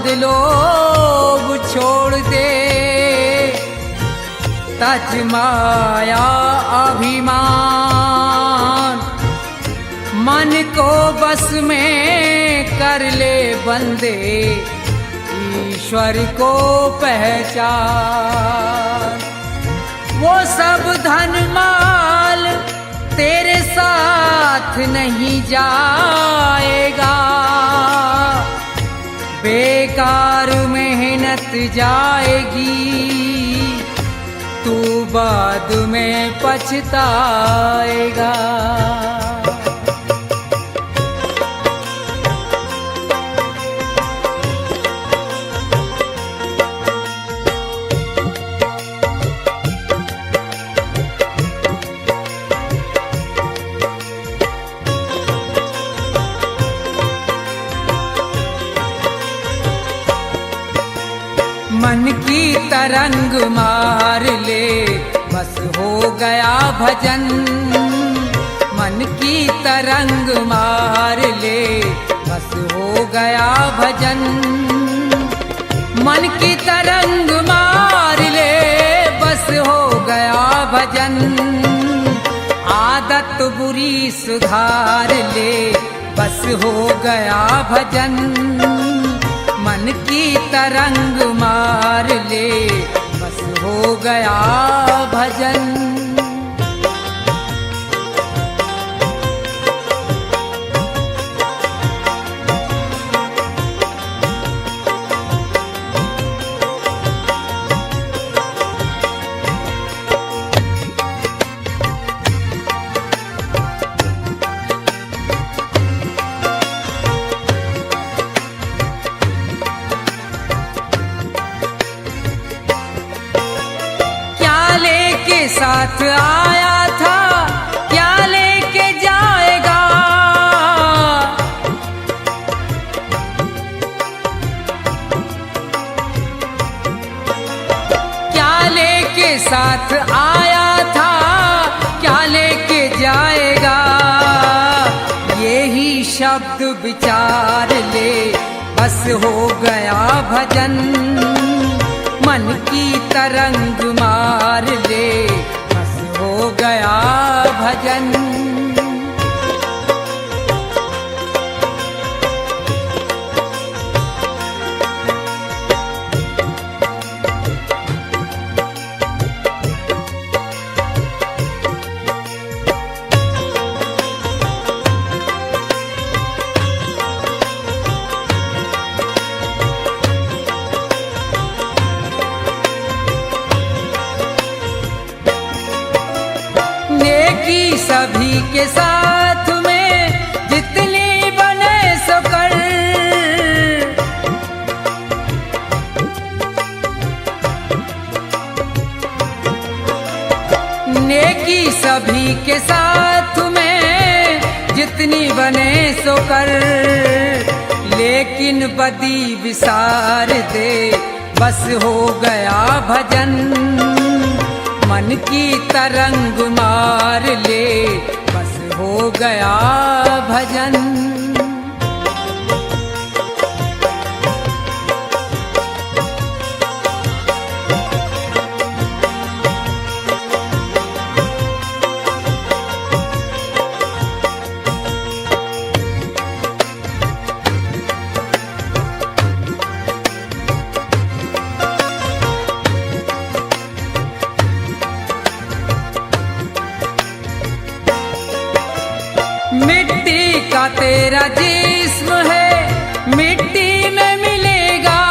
मद लोभ छोड़ दे, तज माया अभिमान, मन को बस में कर ले बंदे, ईश्वर को पहचान। वो सब धन माल तेरे साथ नहीं जाएगा, बेकार मेहनत जाएगी, तू बाद में पछताएगा। मन की तरंग मार ले, बस हो गया भजन। मन की तरंग मार ले, बस हो गया भजन। मन की तरंग मार ले, बस हो गया भजन। आदत बुरी सुधार ले, बस हो गया भजन। मन की तरंग मार ले, बस हो गया भजन। साथ आया था, क्या लेके जाएगा? क्या लेके साथ आया था, क्या लेके जाएगा? यही शब्द विचार ले, बस हो गया भजन। मन की तरंग मार ले, बस हो गया भजन। सभी के साथ में जितनी बने सो कर, नेकी सभी के साथ में जितनी बने सो कर। लेकिन बदी विसार दे, बस हो गया भजन। मन की तरंग मार ले, बस हो गया भजन। मिट्टी का तेरा जिस्म है, मिट्टी में मिलेगा।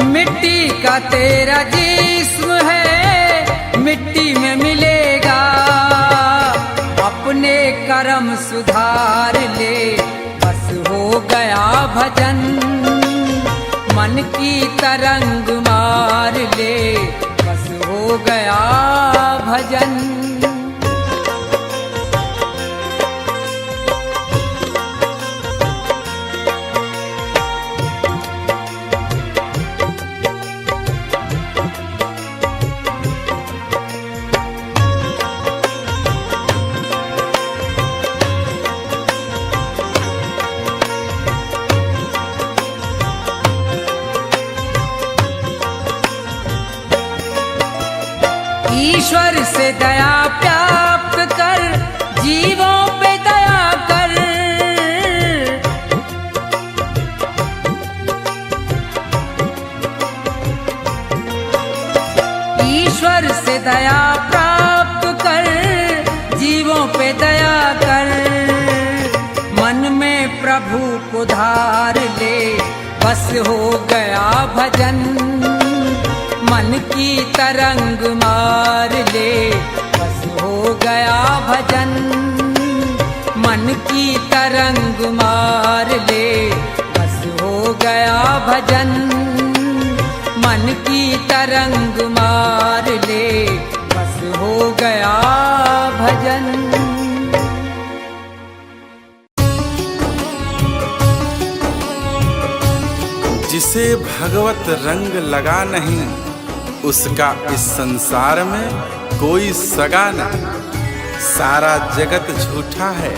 मिट्टी का तेरा जिस्म है, मिट्टी में मिलेगा। अपने कर्म सुधार ले, बस हो गया भजन। मन की तरंग मार ले, बस हो गया भजन। ईश्वर से दया प्राप्त कर, जीवों पे दया कर। ईश्वर से दया प्राप्त कर, जीवों पे दया कर। मन में प्रभु को धार ले, बस हो गया भजन। मन की तरंग मार ले, बस हो गया भजन। मन की तरंग मार ले, बस हो गया भजन। मन की तरंग मार ले, बस हो गया भजन। जिसे भगवत रंग लगा नहीं, उसका इस संसार में कोई सगा नहीं। सारा जगत झूठा है,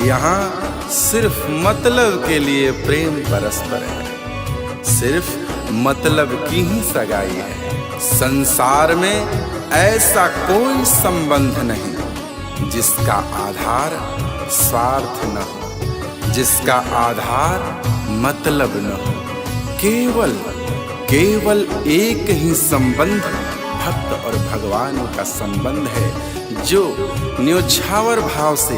यहाँ सिर्फ मतलब के लिए प्रेम परस्पर है। सिर्फ मतलब की ही सगाई है। संसार में ऐसा कोई संबंध नहीं जिसका आधार स्वार्थ न हो, जिसका आधार मतलब न हो। केवल एक ही संबंध भक्त और भगवान का संबंध है, जो न्योछावर भाव से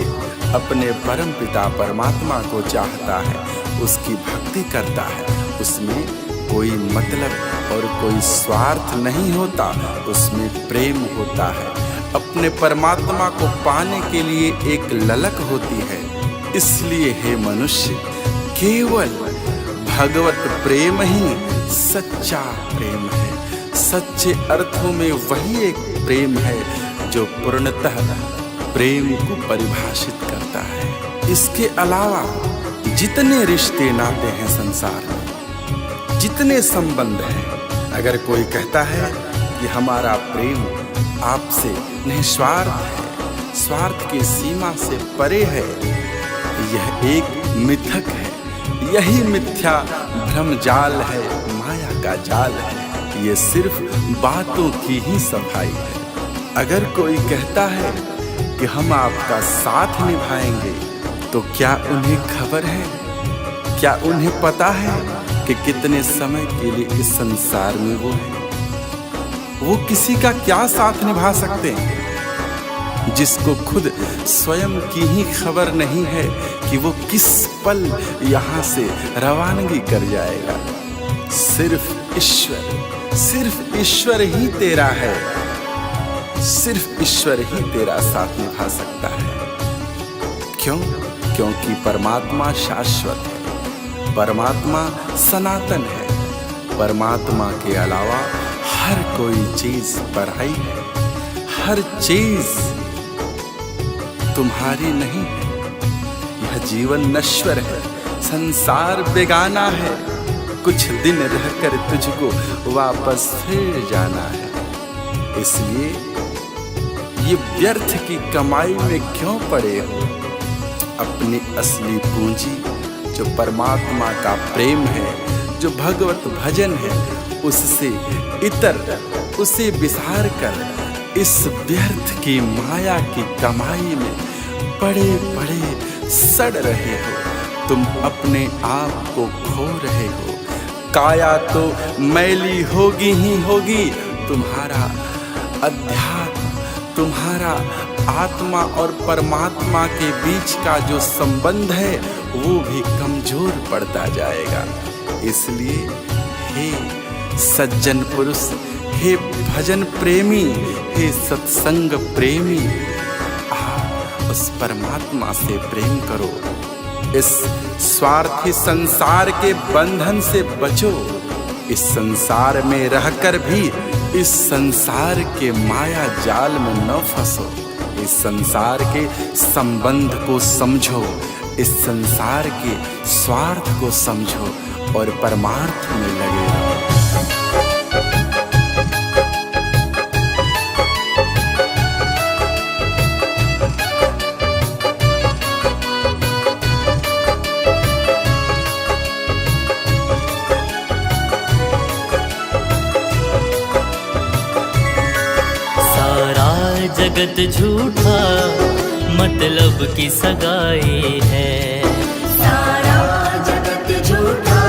अपने परम पिता परमात्मा को चाहता है, उसकी भक्ति करता है। उसमें कोई मतलब और कोई स्वार्थ नहीं होता, उसमें प्रेम होता है। अपने परमात्मा को पाने के लिए एक ललक होती है। इसलिए हे मनुष्य, केवल भगवत प्रेम ही सच्चा प्रेम है। सच्चे अर्थों में वही एक प्रेम है जो पूर्णतः प्रेम को परिभाषित करता है। इसके अलावा जितने रिश्ते नाते हैं संसार में, जितने संबंध हैं, अगर कोई कहता है कि हमारा प्रेम आपसे निस्वार्थ है, स्वार्थ की सीमा से परे है, यह एक मिथक है। यही मिथ्या भ्रम जाल है, माया का जाल है। ये सिर्फ बातों की ही सफाई है। अगर कोई कहता है कि हम आपका साथ निभाएंगे, तो क्या उन्हें खबर है, क्या उन्हें पता है कि कितने समय के लिए इस संसार में वो है? वो किसी का क्या साथ निभा सकते हैं जिसको खुद स्वयं की ही खबर नहीं है कि वो किस पल यहाँ से रवानगी कर जाएगा। सिर्फ ईश्वर ही तेरा है, सिर्फ ईश्वर ही तेरा साथ निभा सकता है। क्यों? क्योंकि परमात्मा शाश्वत है, परमात्मा सनातन है। परमात्मा के अलावा हर कोई चीज पराई है, हर चीज तुम्हारी नहीं है। यह जीवन नश्वर है, संसार बेगाना है। कुछ दिन रहकर तुझको वापस फिर जाना है। इसलिए ये व्यर्थ की कमाई में क्यों पड़े हो? अपनी असली पूंजी जो परमात्मा का प्रेम है, जो भगवत भजन है, उससे इतर उसे विसार कर इस व्यर्थ की माया की कमाई में पड़े पड़े सड़ रहे हो। तुम अपने आप को खो रहे हो। काया तो मैली होगी ही होगी, तुम्हारा अध्यात्म, तुम्हारा आत्मा और परमात्मा के बीच का जो संबंध है वो भी कमजोर पड़ता जाएगा। इसलिए हे सज्जन पुरुष, हे भजन प्रेमी, हे सत्संग प्रेमी, आप उस परमात्मा से प्रेम करो। इस स्वार्थी संसार के बंधन से बचो। इस संसार में रहकर भी इस संसार के माया जाल में न फंसो। इस संसार के संबंध को समझो, इस संसार के स्वार्थ को समझो और परमार्थ में लगे रहो। जगत झूठा, मतलब की सगाई है। सारा जगत झूठा,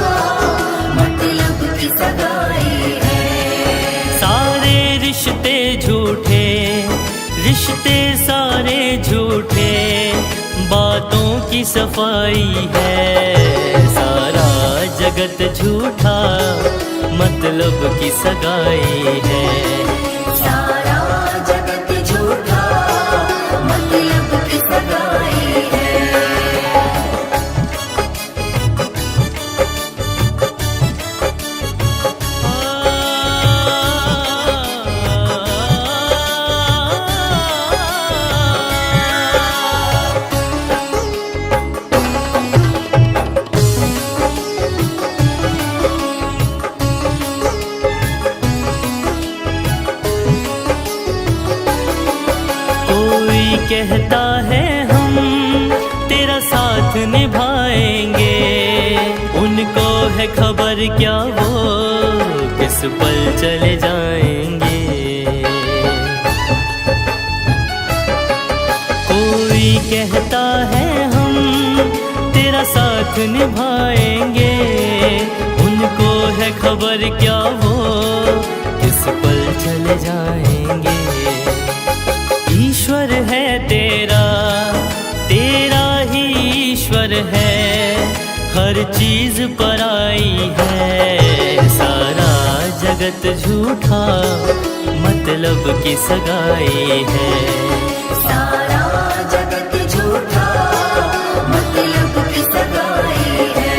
मतलब की सगाई है। सारे रिश्ते झूठे, रिश्ते सारे झूठे, बातों की सफाई है। सारा जगत झूठा, मतलब की सगाई है। सारा जगत झूठा, मतलब की सगाई है। कहता है हम तेरा साथ निभाएंगे, उनको है खबर क्या वो किस पल चले जाएंगे। कोई कहता है हम तेरा साथ निभाएंगे, उनको है खबर क्या वो किस पल चले जाएंगे। ईश्वर है तेरा, तेरा ही ईश्वर है, हर चीज पराई है। सारा जगत झूठा, मतलब की सगाई है। सारा जगत झूठा, मतलब की सगाई है।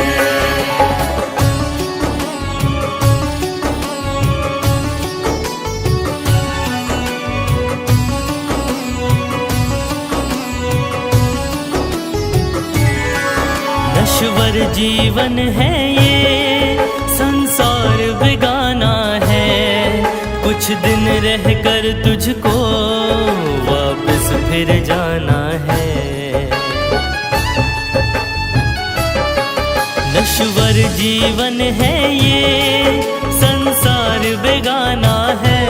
नश्वर जीवन है ये, संसार बेगाना है, कुछ दिन रह कर तुझको वापस फिर जाना है। नश्वर जीवन है ये, संसार बेगाना है,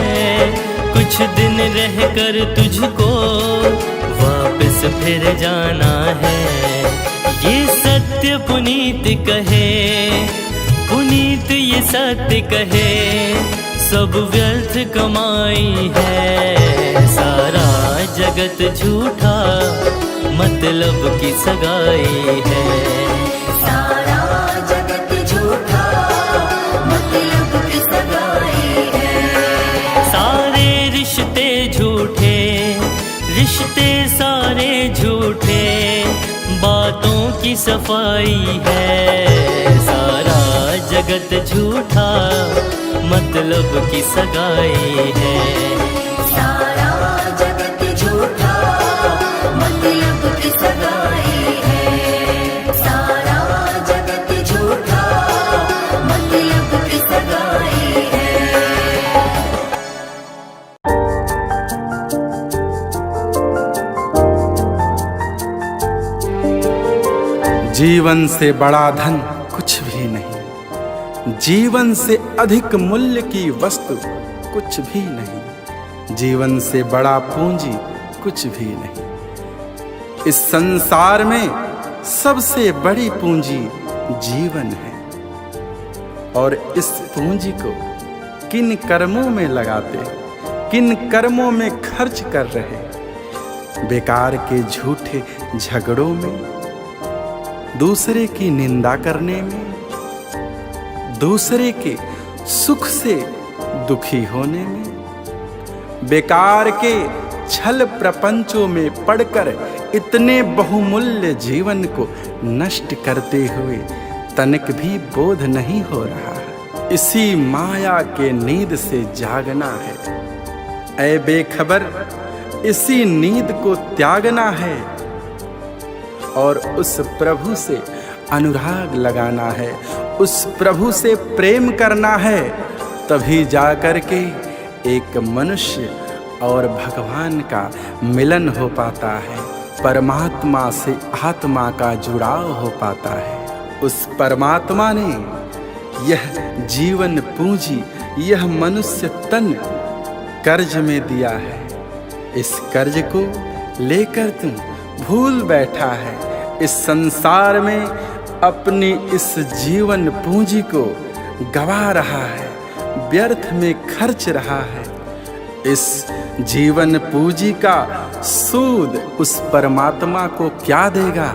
कुछ दिन रह कर तुझको वापस फिर जाना है। ये सत्य पुनीत कहे, पुनीत ये सत्य कहे, सब व्यर्थ कमाई है। सारा जगत झूठा, मतलब की सगाई है। सारा जगत झूठा, मतलब की सगाई है। सारे रिश्ते झूठे, रिश्ते सारे झूठे, बातों की सफाई है। सारा जगत झूठा, मतलब की सगाई है। सारा जगत झूठा, मतलब की सगाई है। सारा जगत झूठा, मतलब की सगाई है। जीवन से बड़ा धन कुछ भी नहीं, जीवन से अधिक मूल्य की वस्तु कुछ भी नहीं, जीवन से बड़ा पूंजी कुछ भी नहीं। इस संसार में सबसे बड़ी पूंजी जीवन है, और इस पूंजी को किन कर्मों में लगाते, किन कर्मों में खर्च कर रहे। बेकार के झूठे झगड़ों में, दूसरे की निंदा करने में, दूसरे के सुख से दुखी होने में, बेकार के छल प्रपंचों में पड़कर इतने बहुमूल्य जीवन को नष्ट करते हुए तनिक भी बोध नहीं हो रहा। इसी माया के नींद से जागना है। ऐ बेखबर, इसी नींद को त्यागना है और उस प्रभु से अनुराग लगाना है, उस प्रभु से प्रेम करना है। तभी जाकर के एक मनुष्य और भगवान का मिलन हो पाता है, परमात्मा से आत्मा का जुड़ाव हो पाता है। उस परमात्मा ने यह जीवन पूंजी, यह मनुष्य तन कर्ज में दिया है। इस कर्ज को लेकर तू भूल बैठा है। इस संसार में अपनी इस जीवन पूंजी को गवा रहा है, व्यर्थ में खर्च रहा है। इस जीवन पूंजी का सूद उस परमात्मा को क्या देगा,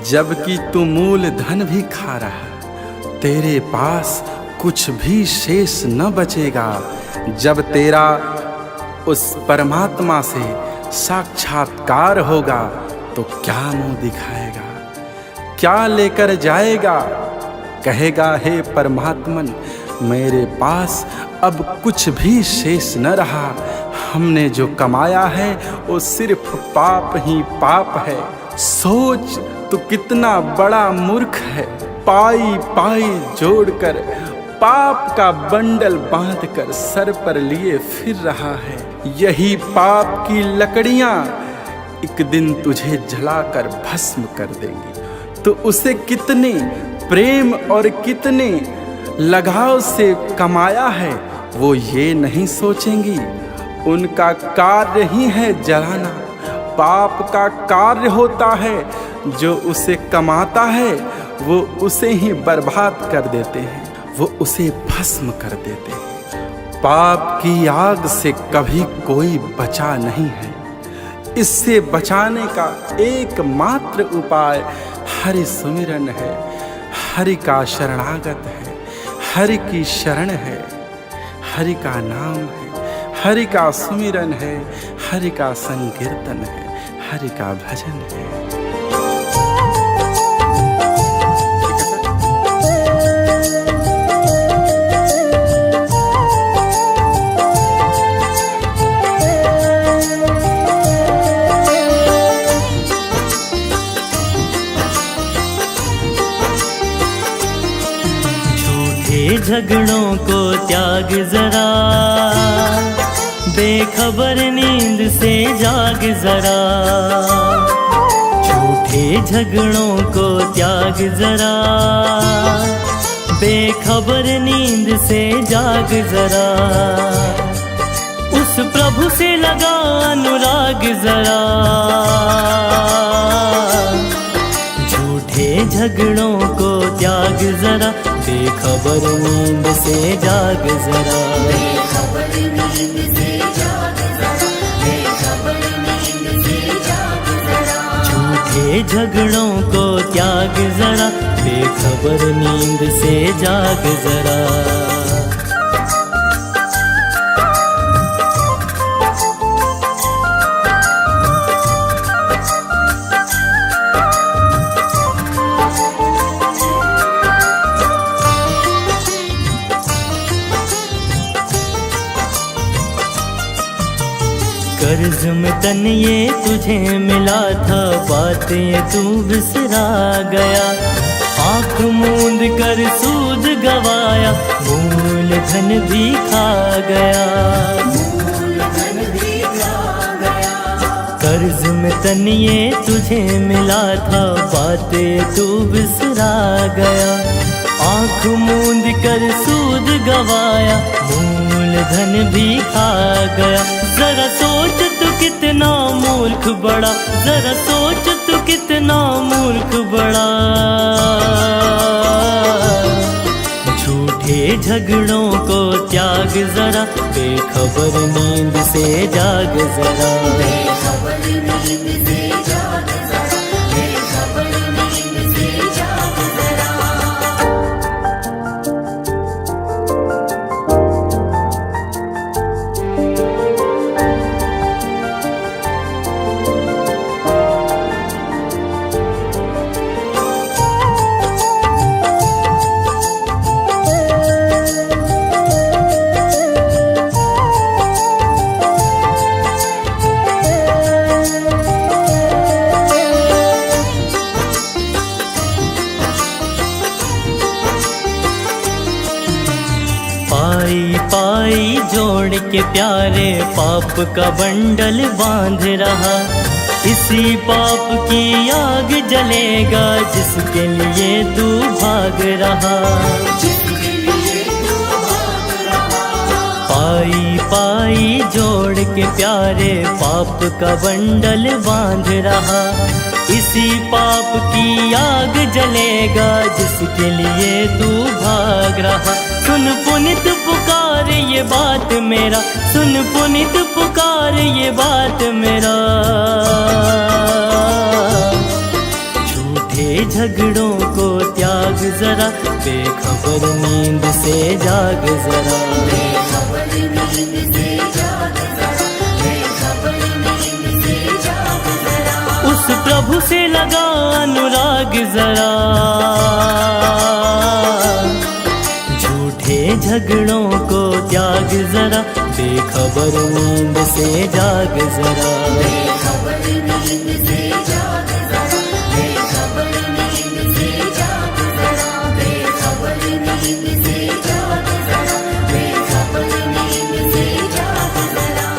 जबकि तू मूल धन भी खा रहा। तेरे पास कुछ भी शेष न बचेगा। जब तेरा उस परमात्मा से साक्षात्कार होगा तो क्या मुंह दिखाएगा, क्या लेकर जाएगा। कहेगा, हे परमात्मन, मेरे पास अब कुछ भी शेष न रहा। हमने जो कमाया है वो सिर्फ पाप ही पाप है। सोच तू कितना बड़ा मूर्ख है। पाई पाई जोड़कर पाप का बंडल बांधकर सर पर लिए फिर रहा है। यही पाप की लकड़ियां एक दिन तुझे जलाकर भस्म कर देंगी। तो उसे कितने प्रेम और कितने लगाव से कमाया है वो ये नहीं सोचेंगी। उनका कार्य ही है जलाना। पाप का कार्य होता है, जो उसे कमाता है वो उसे ही बर्बाद कर देते हैं, वो उसे भस्म कर देते हैं। पाप की आग से कभी कोई बचा नहीं है। इससे बचाने का एकमात्र उपाय हरि सुमिरन है, हरि का शरणागत है, हरि की शरण है, हरि का नाम है, हरि का सुमिरन है, हरि का संकीर्तन है, हरि का भजन है। झगड़ों को त्याग जरा, बेखबर नींद से जाग जरा। झूठे झगड़ों को त्याग जरा, बेखबर नींद से जाग जरा। उस प्रभु से लगा अनुराग जरा। झूठे झगड़ों को त्याग जरा, बेखबर नींद से जाग जरा। बेखबर नींद से जाग जरा, बेखबर नींद से जाग जरा। झूठे झगड़ों को त्याग जरा, बेखबर नींद से जाग जरा। कर्ज में तन ये तुझे मिला था, बातें तू बिसरा गया। आँख मूंद कर सूद गवाया, मूल धन भी खा गया। मूल धन भी खा गया। कर्ज में तन ये तुझे मिला था, बातें तू बिसरा गया। आँख मूंद कर सूद गवाया, मूल धन भी खा गया। जरा सोच तू कितना मूर्ख बड़ा, जरा सोच तू कितना मूर्ख बड़ा। झूठे झगड़ों को त्याग जरा, बेखबर नींद से जाग जरा। बेखबर नींद से जाग जरा, बेखबर नींद से जाग जरा। पाई पाई जोड़ के प्यारे पाप का बंडल बांध रहा। इसी पाप की आग जलेगा, जिसके लिए तू भाग रहा। जिसके लिए तू भाग रहा। पाई पाई जोड़ के प्यारे पाप का बंडल बांध रहा। इसी पाप की आग जलेगा जिसके लिए तू भाग रहा। सुन पुनित पुकार ये बात मेरा, सुन पुनित पुकार ये बात मेरा। झूठे झगड़ों को त्याग जरा, बेखबर नींद से जाग जरा। बेखबर नींद से जाग जरा, बेखबर नींद से जाग जरा। उस प्रभु से लगा अनुराग जरा। झूठे झगड़ों को त्याग जरा, बेखबर नींद से जाग जरा। बेखबर नींद से जाग जरा, बेखबर नींद से जाग जरा। बेखबर नींद से जाग जरा, बेखबर नींद से जाग जरा।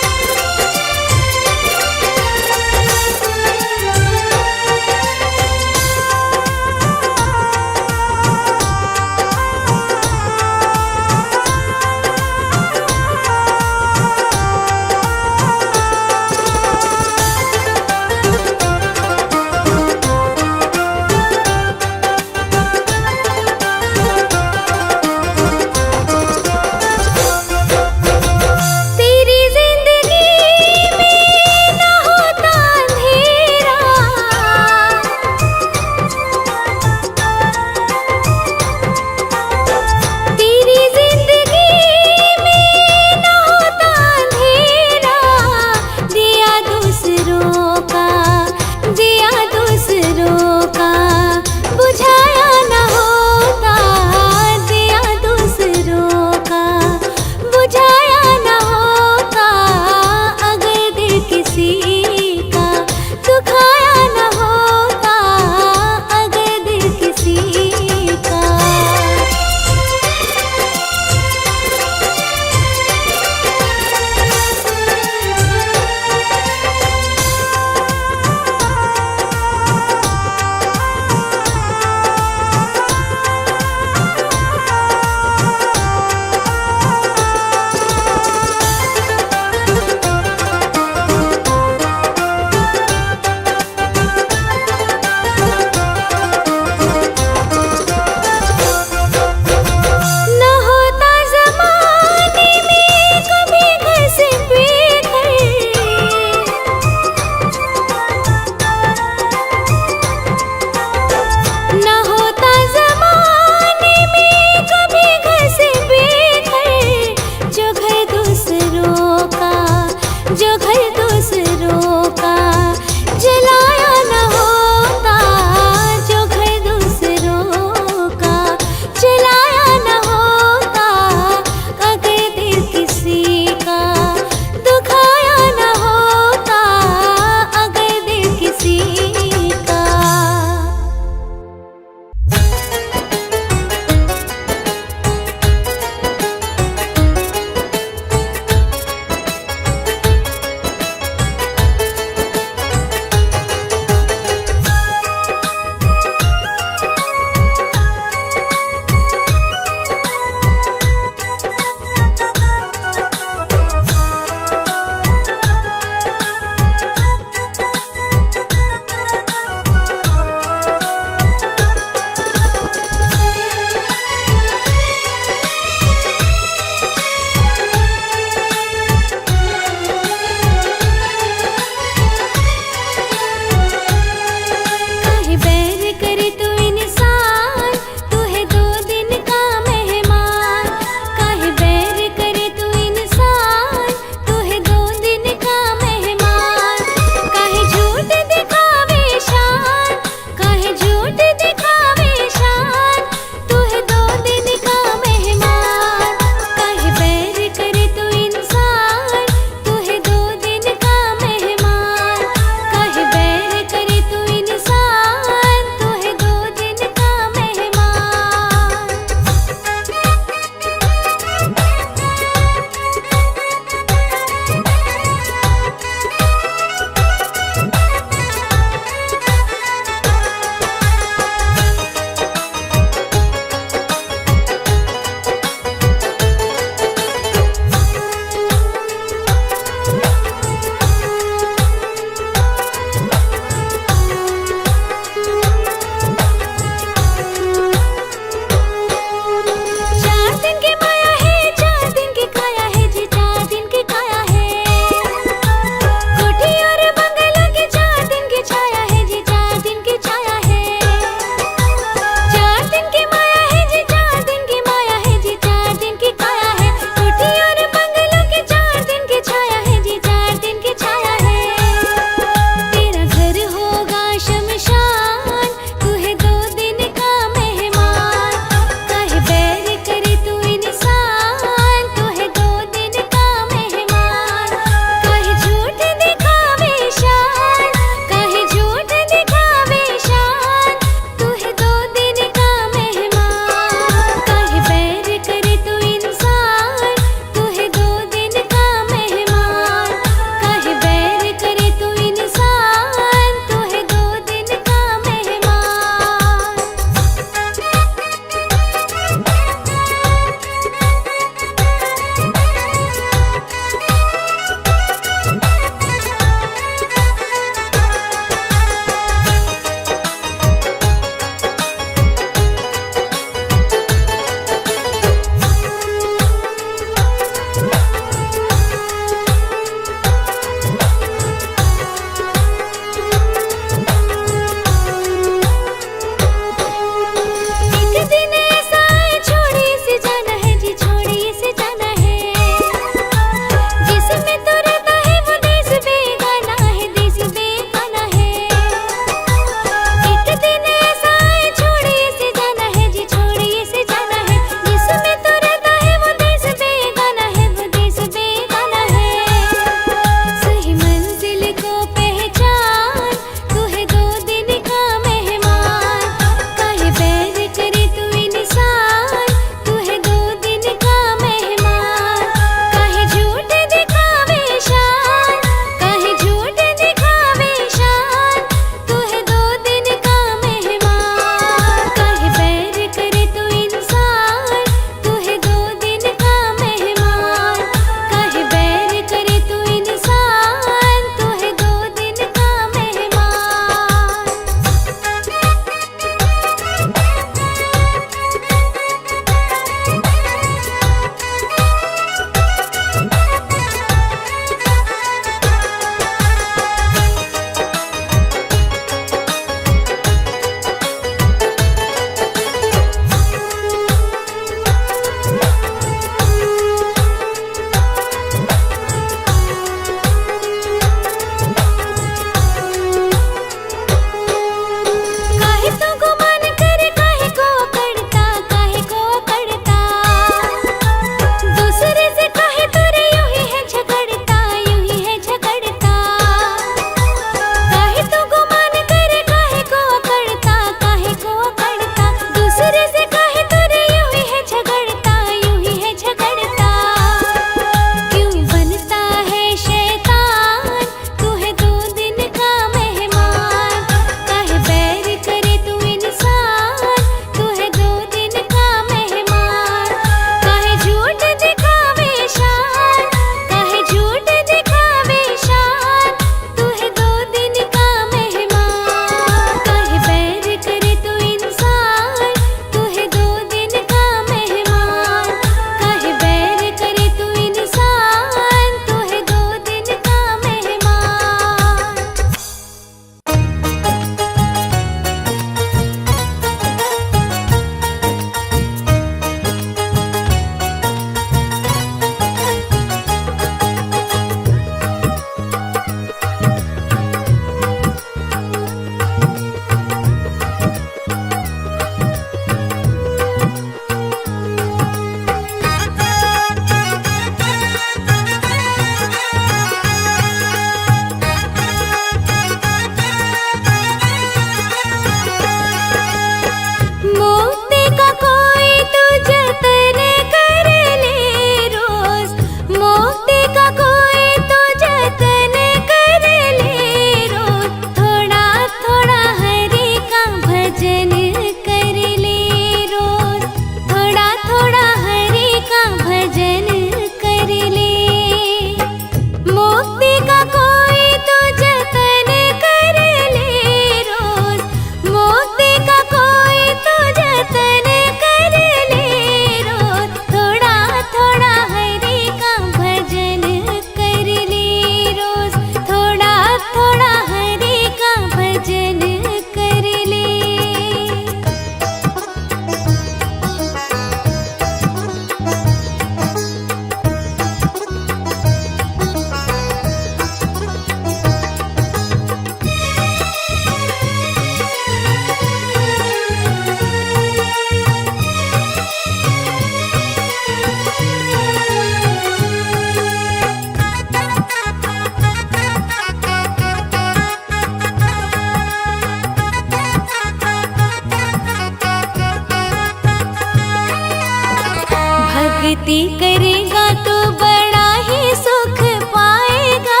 भक्ति करेगा तो बड़ा ही सुख पाएगा।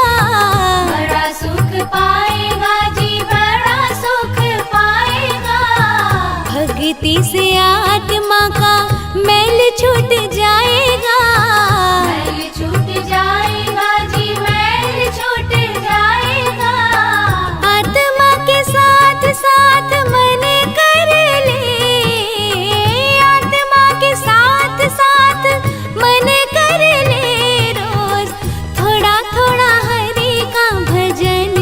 बड़ा सुख पाएगा जी, बड़ा सुख पाएगा। भक्ति से आत्मा का मैल छूट जाएगा। मैल छूट जाएगा जी, मैल छूट जाएगा। आत्मा के साथ साथ मन कर ले, आत्मा के साथ साथ मन कर ले। रोज थोड़ा थोड़ा हरि का भजन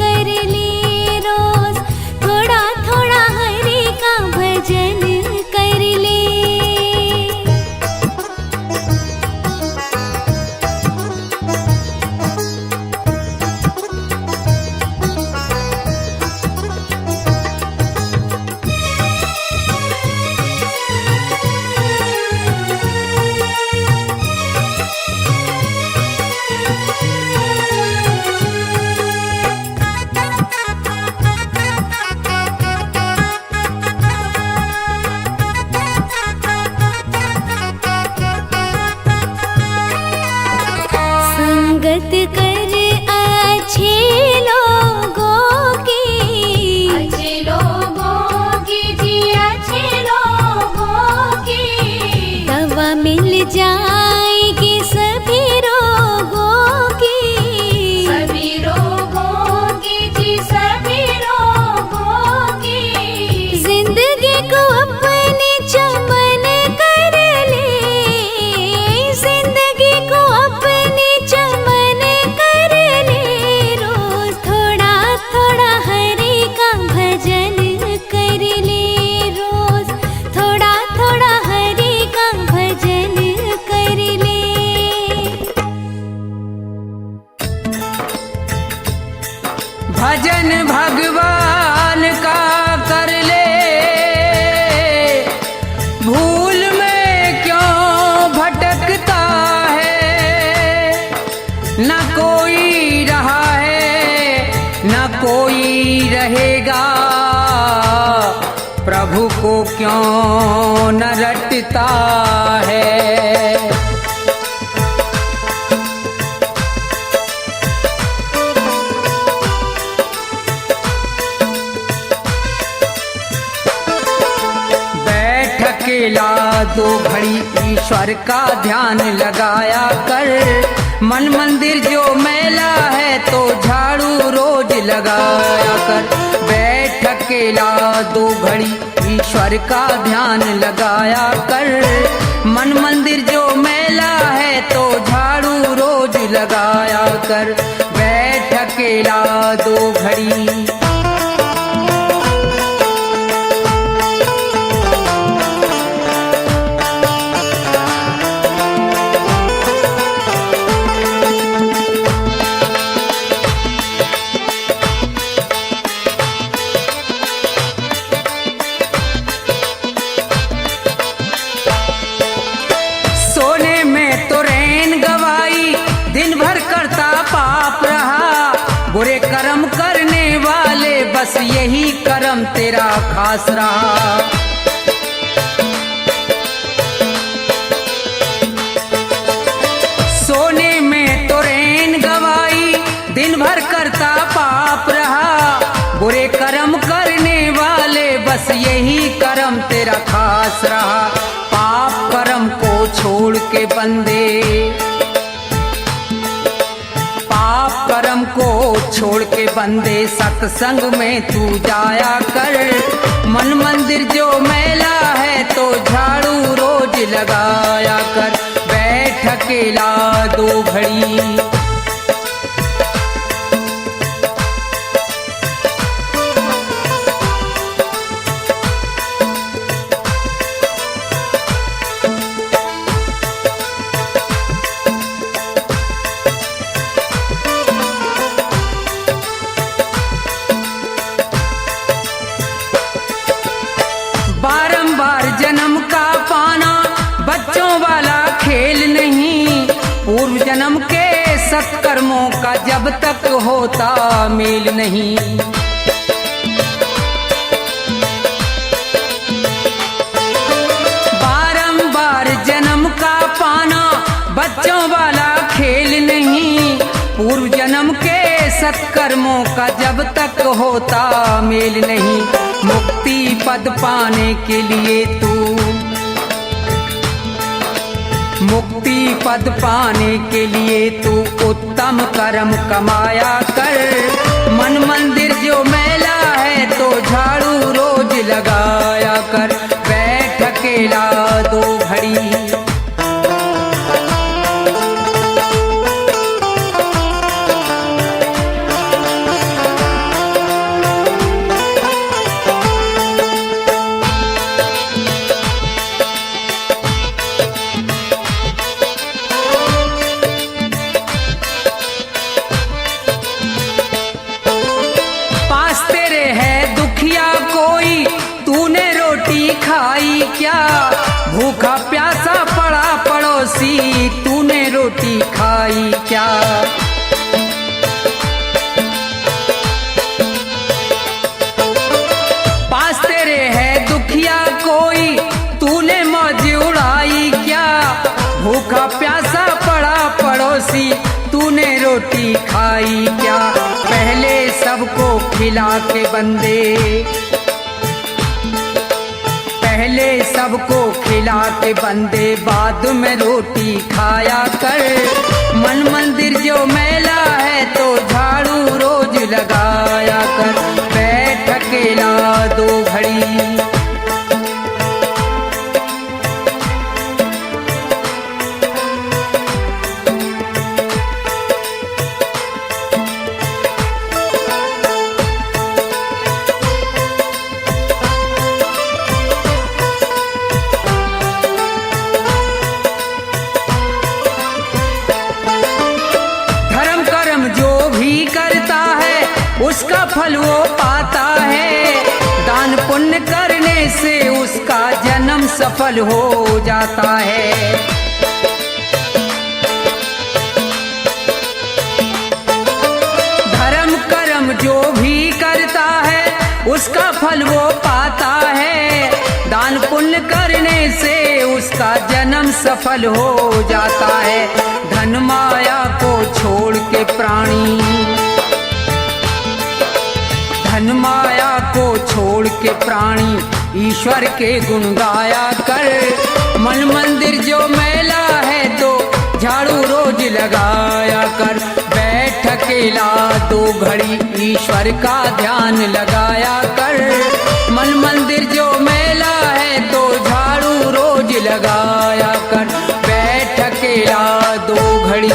कर ले। रोज थोड़ा थोड़ा हरि का भजन कर ले। संगत कर अच्छे लोगों की, अच्छे लोगों की जी, अच्छे लोगों की। दवा मिल जाएगी सभी रोगों की। सभी रोगों की जी, सभी रोगों की। जिंदगी को अपने चमन कर ले, जिंदगी को अपने चमन कर ले। रोज थोड़ा थोड़ा हरि का भजन कर ले। रोज थोड़ा थोड़ा हरि का भजन कर ले। भजन भगवान का कर ले, भूल में क्यों भटकता है। न कोई रहा है न कोई रहेगा, प्रभु को क्यों न रटता है। बैठ अकेला दो घड़ी ईश्वर का ध्यान लगाया कर। मन मंदिर जो मैला है तो झाड़ू रोज लगाया कर। बैठ अकेला दो घड़ी ईश्वर का ध्यान लगाया कर। मन मंदिर जो मैला है तो झाड़ू रोज लगाया कर। बैठ अकेला दो घड़ी। सोने में तो रैन गवाई, दिन भर करता पाप रहा। बुरे कर्म करने वाले बस यही कर्म तेरा खास रहा। सोने में तो रैन गवाई, दिन भर करता पाप रहा। बुरे कर्म करने वाले बस यही कर्म तेरा खास रहा। पाप कर्म को छोड़ के बंदे, पाप कर्म को छोड़ के बंदे सत्संग में तू जाया कर। मन मंदिर जो मैला है तो झाड़ू रोज लगाया कर। बैठ अकेला दो घड़ी। बारंबार जन्म का पाना बच्चों वाला खेल नहीं। पूर्व जन्म के सत्कर्मों का जब तक होता मेल नहीं। बारंबार जन्म का पाना कर्मों का जब तक होता मेल नहीं, मुक्ति पद पाने के लिए तू, मुक्ति पद पाने के लिए तू उत्तम कर्म कमाया कर। मन मंदिर जो मैला है तो झाड़ू रोज लगाया कर। बैठ अकेला 2 घड़ी, खाई क्या, भूखा प्यासा पड़ा पड़ोसी तूने रोटी खाई क्या। पास तेरे है दुखिया कोई तूने मौज उड़ाई क्या, भूखा प्यासा पड़ा पड़ोसी तूने रोटी खाई क्या। पहले सबको खिला के बंदे, पहले सबको खिला के बंदे बाद में रोटी खाया कर। मन मंदिर जो मैला है तो झाड़ू रोज लगाया कर। बैठ अकेला 2 घड़ी, उसका फल वो पाता है। दान पुण्य करने से उसका जन्म सफल हो जाता है। धर्म कर्म जो भी करता है उसका फल वो पाता है। दान पुण्य करने से उसका जन्म सफल हो जाता है। धन माया को छोड़ के प्राणी, धन माया को छोड़ के प्राणी ईश्वर के गुण गाया कर। मन मंदिर जो मैला है तो झाड़ू रोज लगाया कर। बैठ अकेला 2 घड़ी ईश्वर का ध्यान लगाया कर। मन मंदिर जो मैला है तो झाड़ू रोज लगाया कर। बैठ अकेला 2 घड़ी।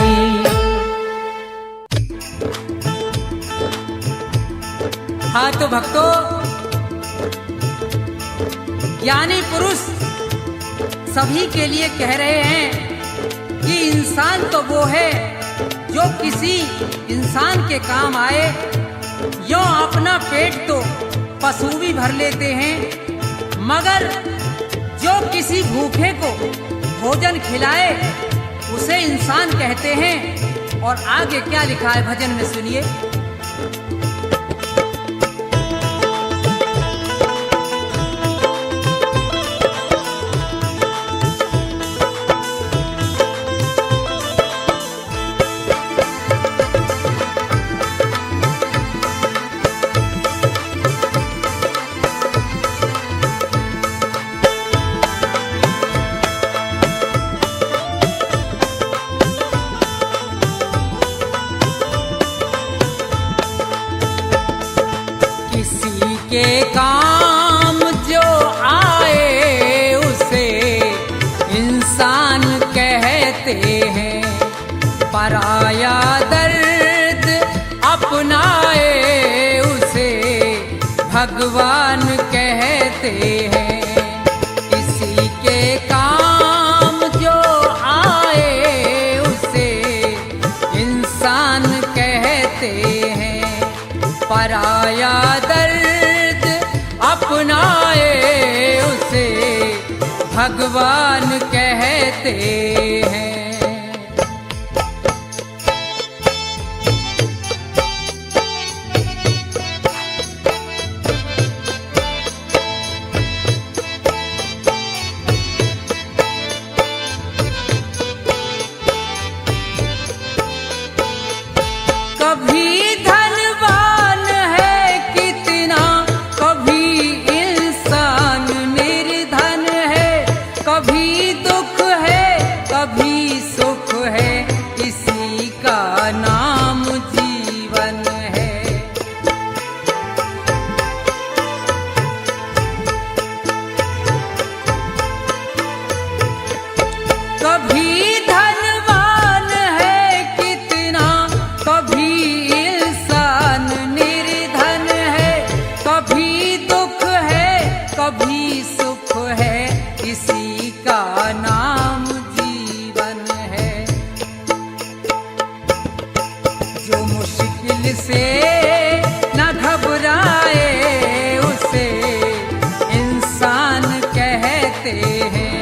हाँ तो भक्तों, ज्ञानी पुरुष सभी के लिए कह रहे हैं कि इंसान तो वो है जो किसी इंसान के काम आए। यों अपना पेट तो पशु भी भर लेते हैं, मगर जो किसी भूखे को भोजन खिलाए उसे इंसान कहते हैं। और आगे क्या लिखा है भजन में सुनिए। के काम जो आए उसे इंसान कहते हैं। पराया दर्द अपनाए उसे भगवान कहते हैं। किसी के काम जो आए उसे इंसान कहते हैं। पराया दर्द अपनाए उसे भगवान कहते हैं। कभी धन ही सुख है, इसी का नाम जीवन है। जो मुश्किल से न घबराए उसे इंसान कहते हैं,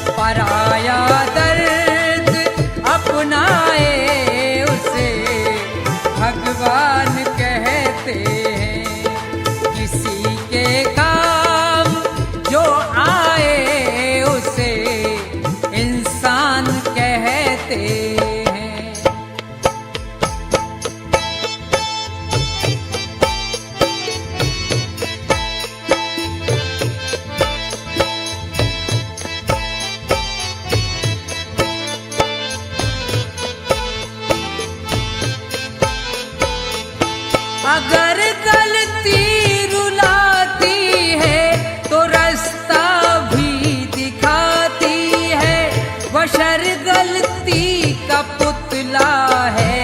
पराया दर्द अपनाए उसे भगवान कहते हैं। किसी के काम जो आए उसे इंसान कहते हैं। अगर गलती रुलाती है तो रास्ता भी दिखाती है, बशर गलती का पुतला है,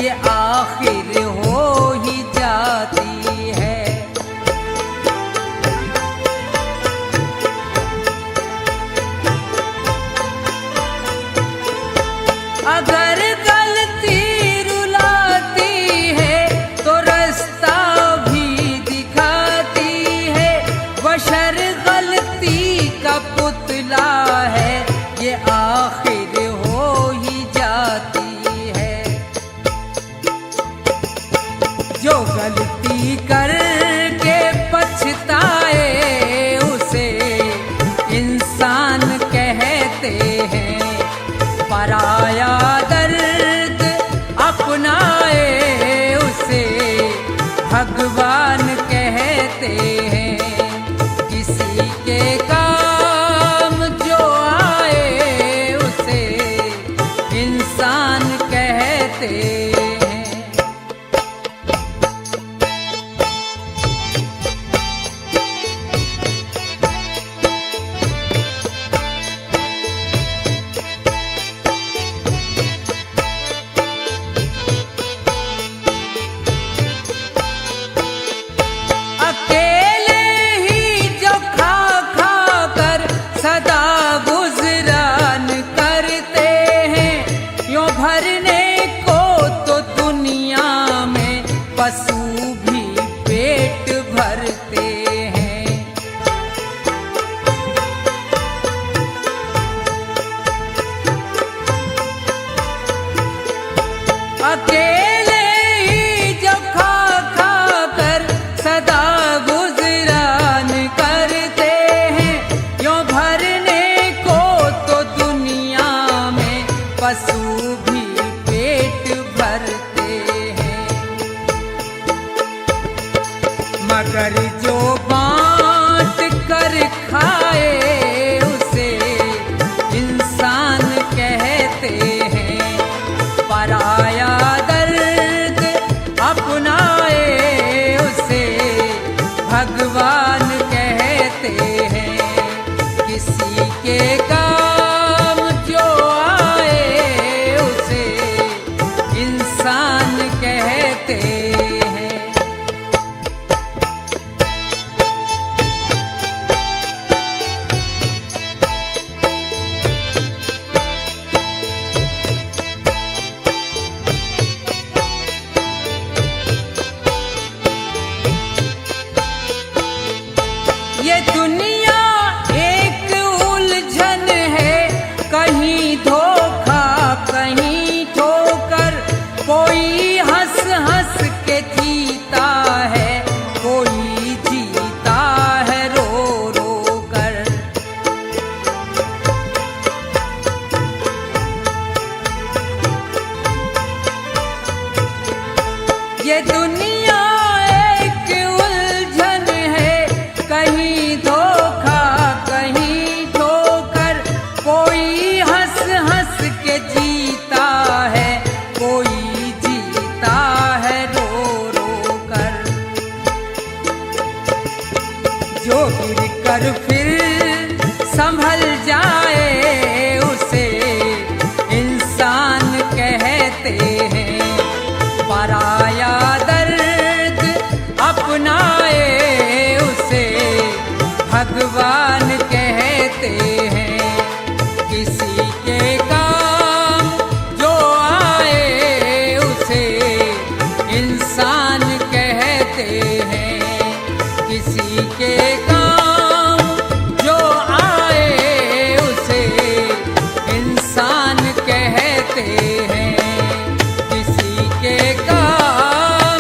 ये आखिर हो ही जाती है। अगर गलती रुलाती है तो रास्ता भी दिखाती है, बशर गलती का पुतला है, ये आखिर हो ही जाती है। जो गलती करके पछताए उसे इंसान कहते हैं, पराया दर्द अपनाए उसे भगवान कहते हैं। किसी के काम जो आए उसे इंसान कहते हैं। अकेले ही जो खा खा कर सदा गुजरान करते हैं, यूं भरने को तो दुनिया में पशु भी पेट भरते हैं। अकेले ही जो खा खा कर सदा गुजरान करते हैं, यूं भरने को तो दुनिया में पशु भी पेट भरते हैं। मगर जो बांट कर खाए उसे इंसान कहते हैं, पराया दर्द अपनाए उसे भगवान कहते हैं। किसी के काम जो आए उसे इंसान कहते हैं। ये दुनिया एक उलझन है, कहीं धोखा कहीं ठोकर, कोई हंस हंस के जीता है, कोई जीता है रो रो कर। ये दुनिया एक उलझन है, कहीं धोखा कहीं ठोकर, कोई हंस हंस के जीता है, कोई जीता है रो रो कर। जो गिर कर फिर संभल जाए उसे इंसान कहते हैं, पराया दर्द अपनाए उसे भगवान भगवान कहते हैं। किसी के काम जो आए उसे इंसान कहते हैं। किसी के काम जो आए उसे इंसान कहते हैं। किसी के काम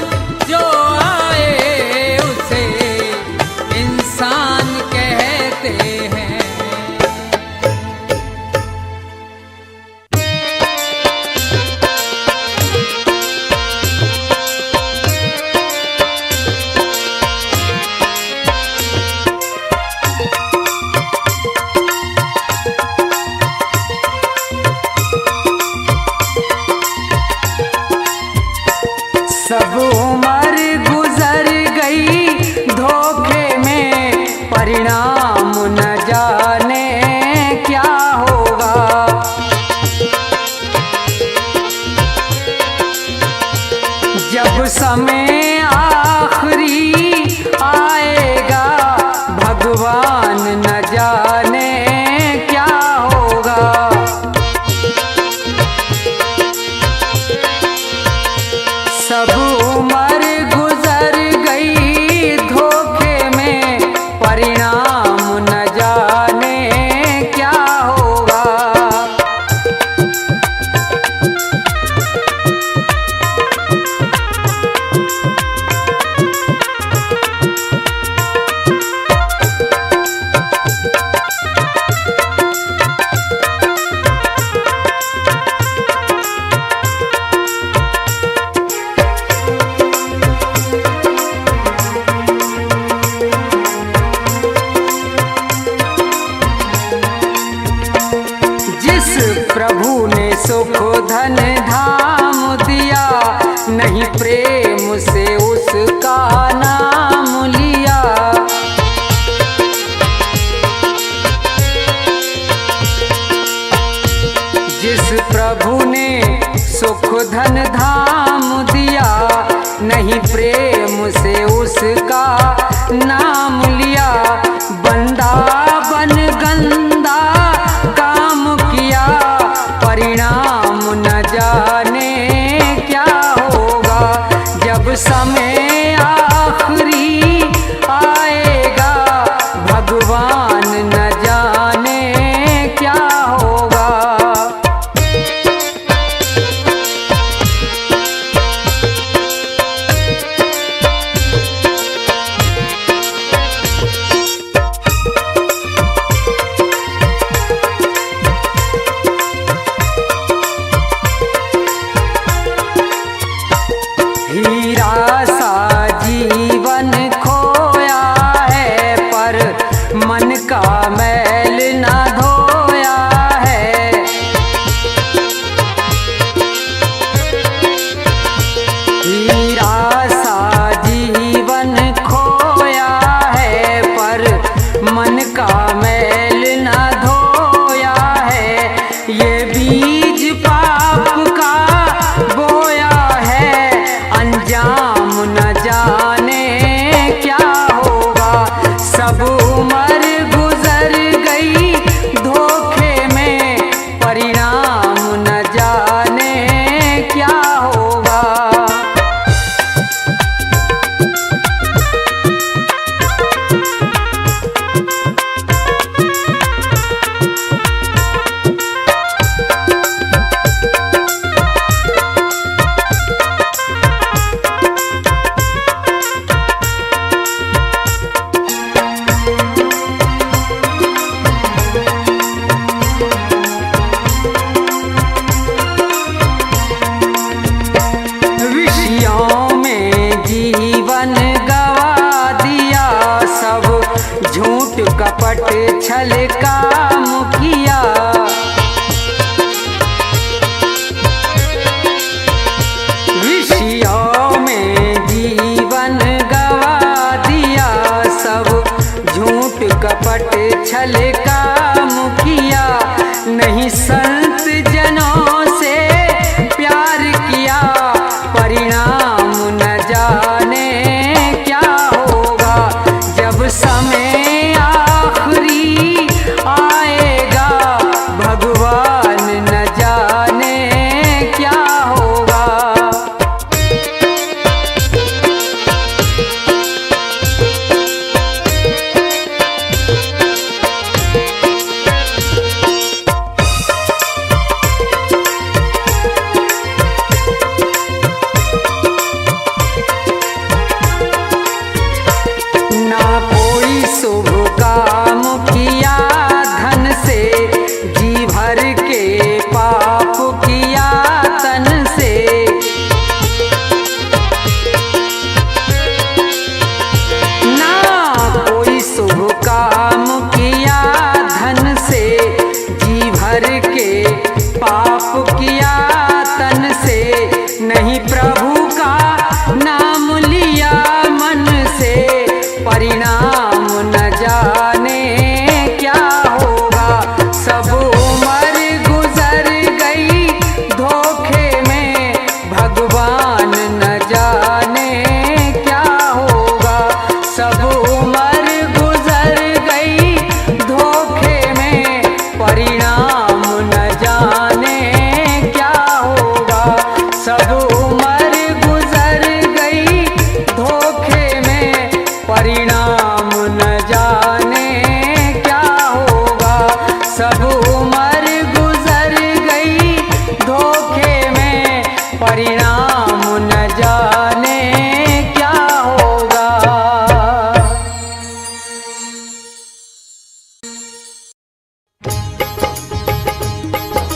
जो आए उसे इंसान कहते हैं। सब उम्र गुजर गई धोखे में, परिणाम न जाने क्या होगा। जब समय आखिरी आएगा, भगवान न जाने क्या होगा। सब उम्र गुजर गई धोखे में, परिणाम न जाने क्या होगा। जिस प्रभु ने सुख धन धाम दिया, नहीं प्रेम से उसका नाम लिया। जिस प्रभु ने सुख धन धाम दिया, नहीं प्रेम से उसका नाम लिया। बंदा बन गंदा काम किया, परिणाम न जाने क्या होगा। जब समय आखिरी आएगा, भगवान न जाने क्या होगा। हीरा सा जीवन खोया है, पर मन का मैल न धोया है। हीरा सा जीवन खोया है, पर मन का मैल न धोया है। ये बीज पाप का बोया है, अंजाम न जाने क्या होगा। सब उम्र गुजर गई धोखे में, परिणाम न जाने क्या होगा। विषयों में जीवन गवा दिया, सब झूठ कपट छल काम किया। विषयों में जीवन गवा दिया, सब झूठ कपट छल काम किया। नहीं संत जनों से प्यार किया, परिणाम न जाने क्या होगा। जब समय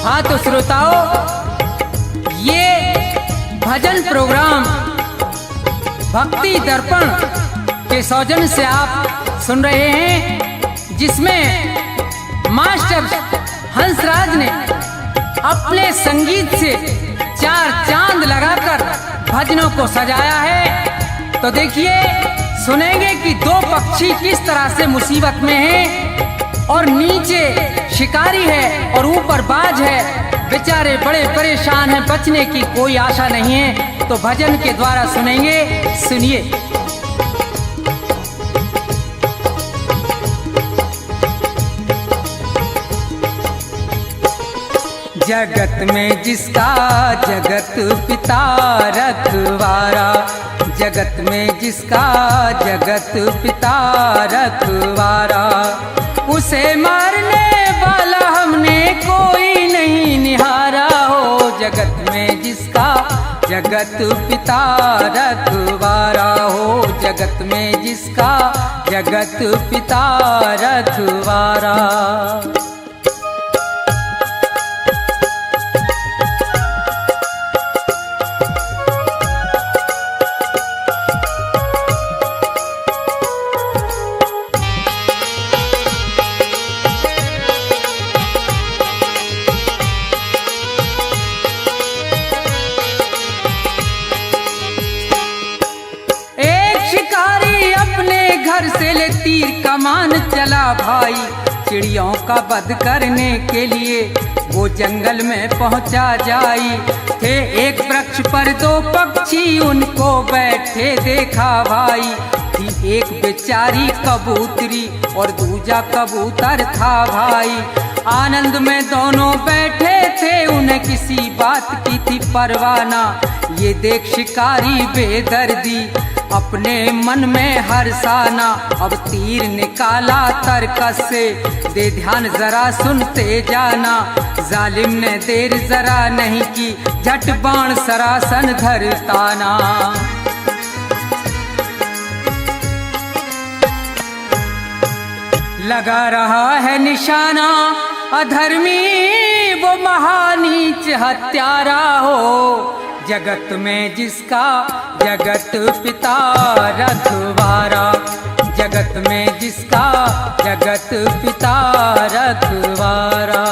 हाँ तो श्रोताओं, ये भजन प्रोग्राम भक्ति दर्पण के सौजन्य से आप सुन रहे हैं, जिसमें मास्टर हंसराज ने अपने संगीत से 4 चांद लगाकर भजनों को सजाया है। तो देखिए, सुनेंगे कि 2 पक्षी किस तरह से मुसीबत में हैं और नीचे शिकारी है और ऊपर बाज है। बेचारे बड़े परेशान हैं, बचने की कोई आशा नहीं है। तो भजन के द्वारा सुनेंगे, सुनिए। जगत में जिसका जगत पिता रखवारा, जगत में जिसका जगत पिता रखवारा, उसे मारने वाला हमने कोई नहीं निहारा हो। जगत में जिसका जगत पिता रखवारा हो, जगत में जिसका जगत पिता रखवारा। घर से ले तीर कमान चला भाई, चिड़ियों का वध करने के लिए वो जंगल में पहुंचा जाई। थे एक वृक्ष पर 2 पक्षी उनको बैठे देखा भाई, थी एक बेचारी कबूतरी और दूजा कबूतर था भाई। आनंद में दोनों बैठे थे, उन्हें किसी बात की थी परवाना। ये देख शिकारी बेदर्दी अपने मन में हर्षाना, अब तीर निकाला तरकस से, दे ध्यान जरा सुनते जाना। जालिम ने देर जरा नहीं की, झट बाण सरासन धरताना। लगा रहा है निशाना, अधर्मी वो महानीच हत्यारा हो। जगत में जिसका जगत पिता रखवारा, जगत में जिसका जगत पिता रखवारा।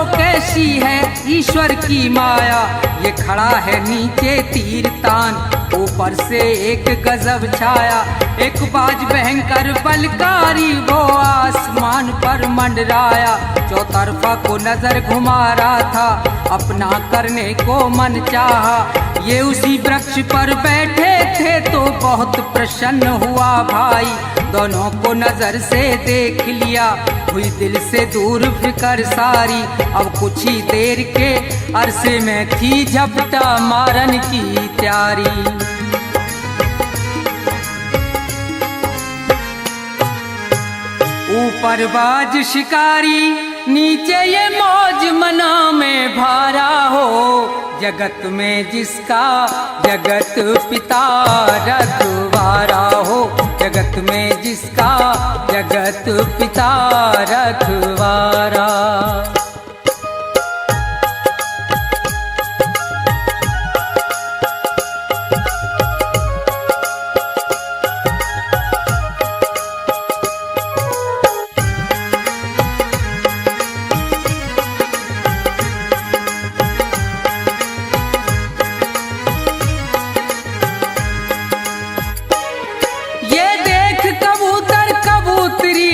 कैसी है ईश्वर की माया, ये खड़ा है नीचे तीर तान, ऊपर से एक गजब छाया। एक बाज भयंकर बलकारी वो आसमान पर मंडराया, चौतरफा को नजर घुमा रहा था, अपना करने को मन चाहा। ये उसी वृक्ष पर बैठे थे तो बहुत प्रसन्न हुआ भाई, दोनों को नजर से देख लिया, हुई दिल से दूर फिकर सारी। अब कुछ ही देर के अरसे में थी झपटा मारन की तैयारी। ऊपर बाज शिकारी, नीचे ये मौज मना में भारा हो। जगत में जिसका जगत पिता रखवारा हो, जगत में जिसका जगत पिता रखवारा।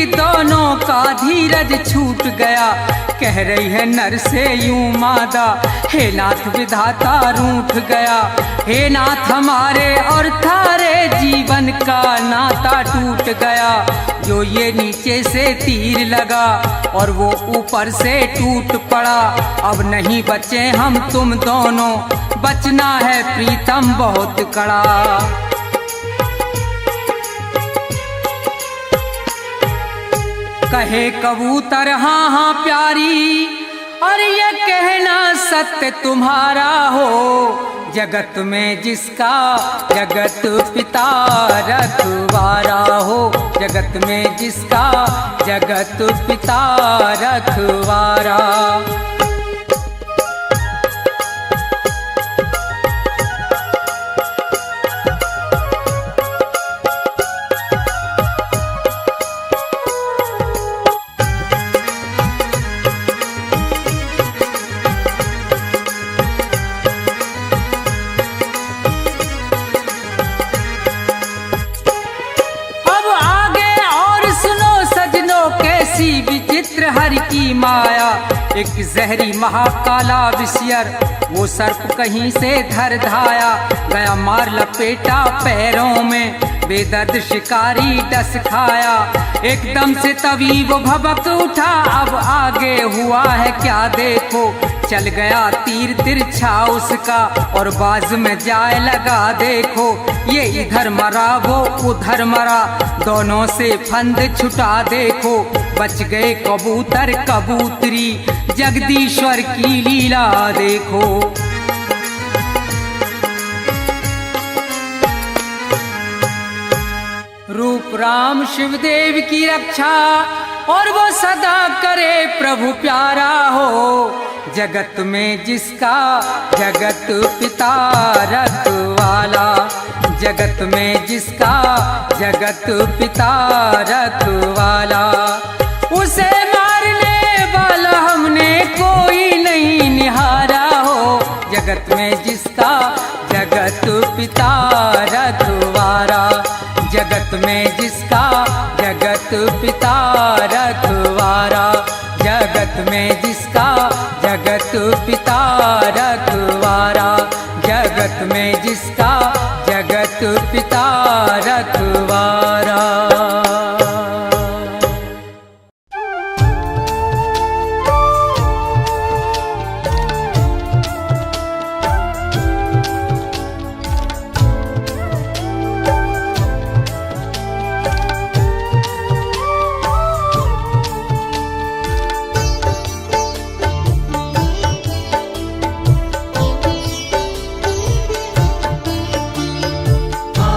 दोनों का धीरज छूट गया, कह रही है नर से यूं मादा, हे नाथ विधाता रूठ गया, हे नाथ हमारे और थारे जीवन का नाता टूट गया। जो ये नीचे से तीर लगा और वो ऊपर से टूट पड़ा, अब नहीं बचे हम तुम दोनों, बचना है प्रीतम बहुत कड़ा। कहे कबूतर हाँ हाँ प्यारी, और ये कहना सत्य तुम्हारा हो, जगत में जिसका जगत पिता रखवारा हो, जगत में जिसका जगत पिता रखवारा। विचित्र हरि की माया, एक जहरी महाकाला विषयर, वो सर्प कहीं से धर धाया, गया मार लपेटा पैरों में, बेदर्द शिकारी डस खाया। एकदम से तभी वो भभक उठा, अब आगे हुआ है क्या देखो, चल गया तीर तिरछा उसका, और बाज में जाए लगा देखो, ये इधर मरा वो उधर मरा, दोनों से फंद छुटा देखो, बच गए कबूतर कबूतरी, जगदीश्वर की लीला देखो। रूप राम शिवदेव की रक्षा, और वो सदा करे प्रभु प्यारा हो, जगत में जिसका जगत पिता रखवाला, जगत में जिसका जगत पिता रखवाला। उसे मारने वाला हमने कोई नहीं निहारा हो, जगत में जिसका जगत पिता रखवारा, जगत में जिसका जगत पिता रखवारा, जगत में जिसका जगत पिता रखवारा, जगत में जिसका जगत पिता रखवारा। आ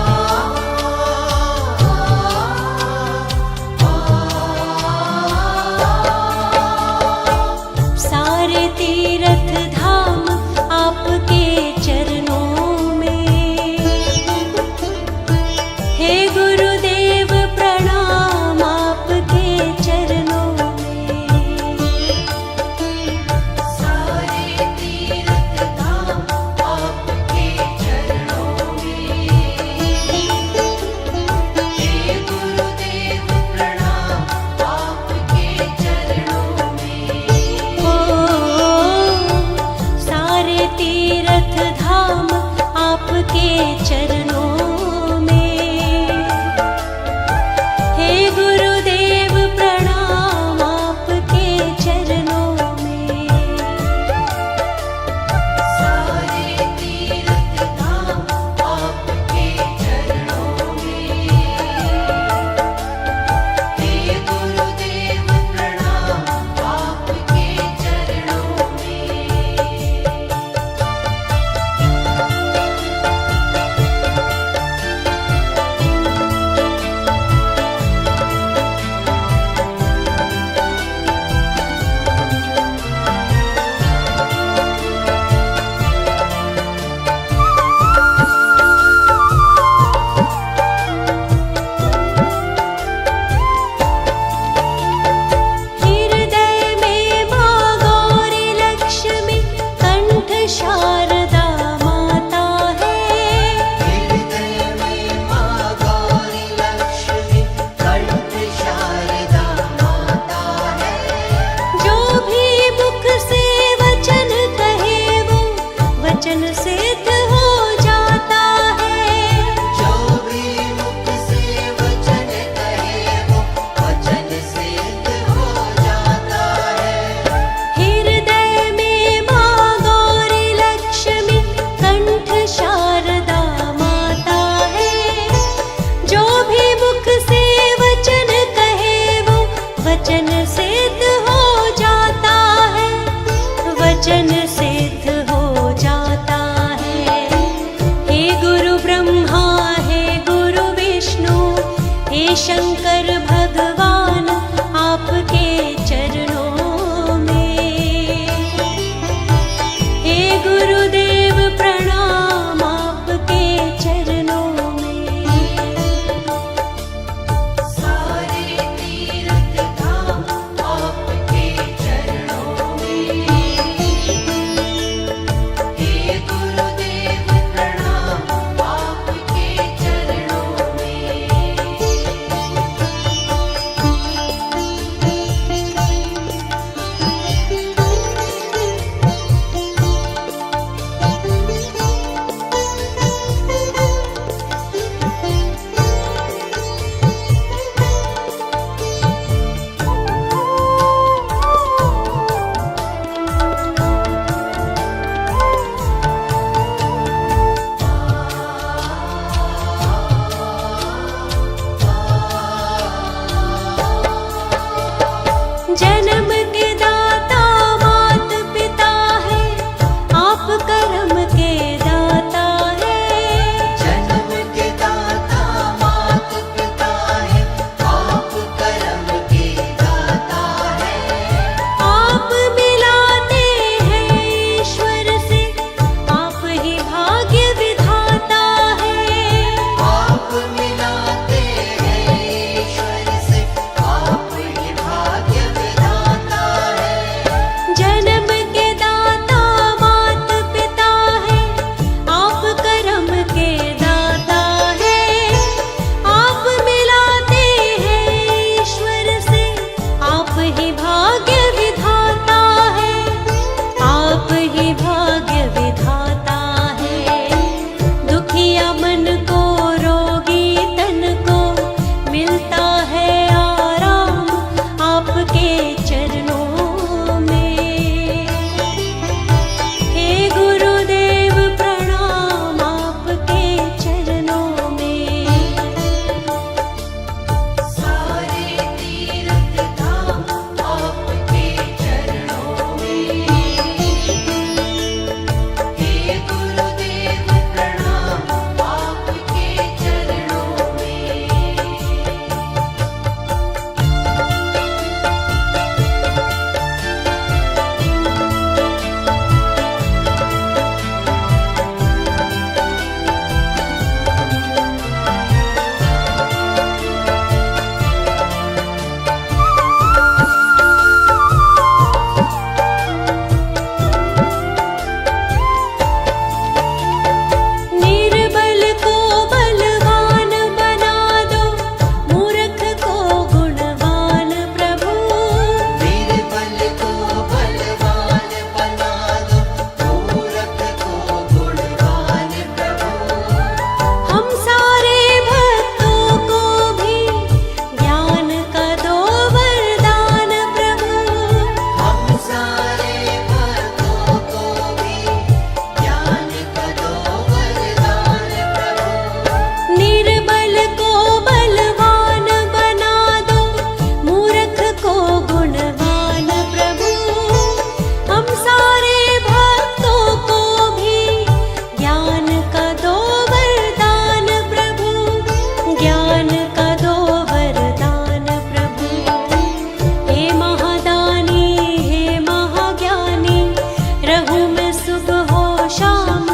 सुबह हो शाम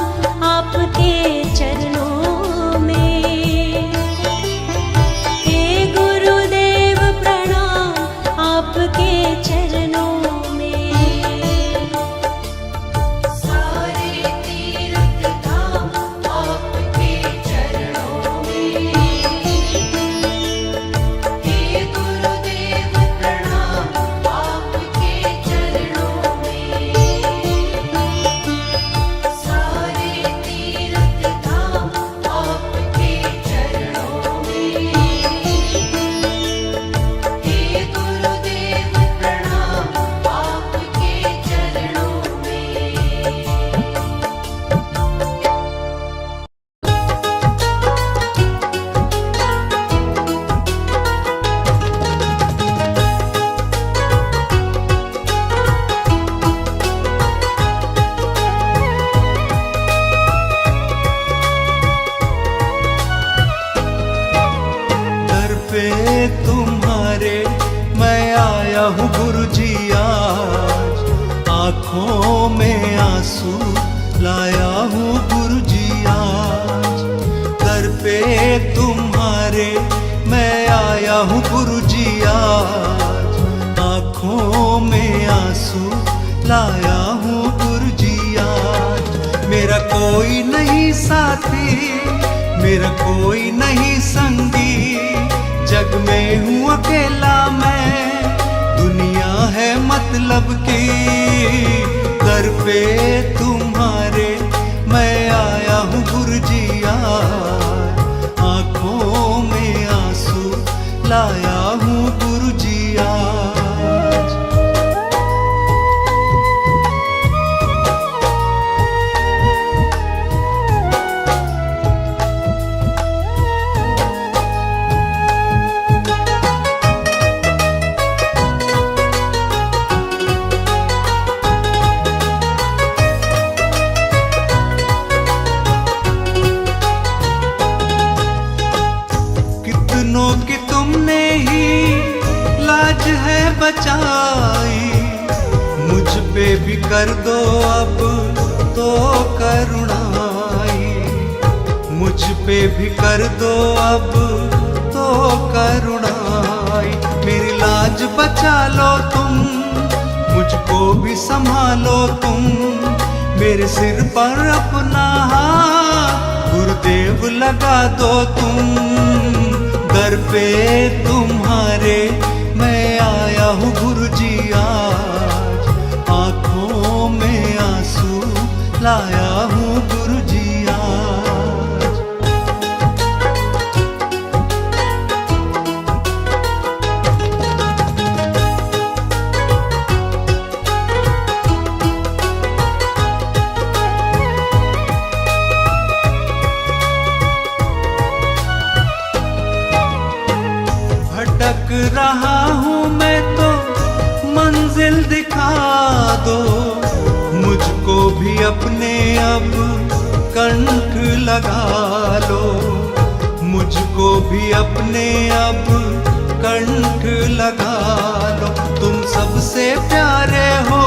आपके चरणों में। हे गुरुदेव प्रणाम आपके चरणों में। सारे तीर्थ धाम आपके चरणों में। हे गुरुदेव प्रणाम आपके चरणों में। सारे तीर्थ धाम आपके चरणों में। हे गुरुदेव प्रणाम आपके चरणों में। दर पे तुम्हारे मैं आया हूँ गुरुजी आज, आँखों में आंसू लाया हूँ गुरुजी आज। दर पे तुम्हारे मैं आया हूँ गुरुजी आज, आँखों में आंसू लाया हूँ गुरुजी आज। मेरा कोई नहीं साथी, मेरा कोई नहीं संगी, जग में हूँ अकेला मैं, दुनिया है मतलब की। दर पे तुम्हारे मैं आया हूँ गुरुजी आज, आँखों में आंसू लाया हूँ गुरुजी आज। कितनों की तुमने ही लाज है बचाई, मुझ पे भी कर दो अब तो करुणाई। मुझ पे भी कर दो अब तो करुणाई। मेरी लाज बचा लो तुम, मुझको भी संभालो तुम, मेरे सिर पर अपना हाथ गुरुदेव लगा दो तुम। दर पे तुम्हारे मैं आया हूँ गुरुजी आज, आँखों में आंसू लाया हूँ गुरुजी आज। भटक रहा हूँ मैं तो मंजिल दिखा दो, मुझको भी अपने अब कंठ लगा लो। मुझको भी अपने अब कंठ लगा लो। तुम सबसे प्यारे हो,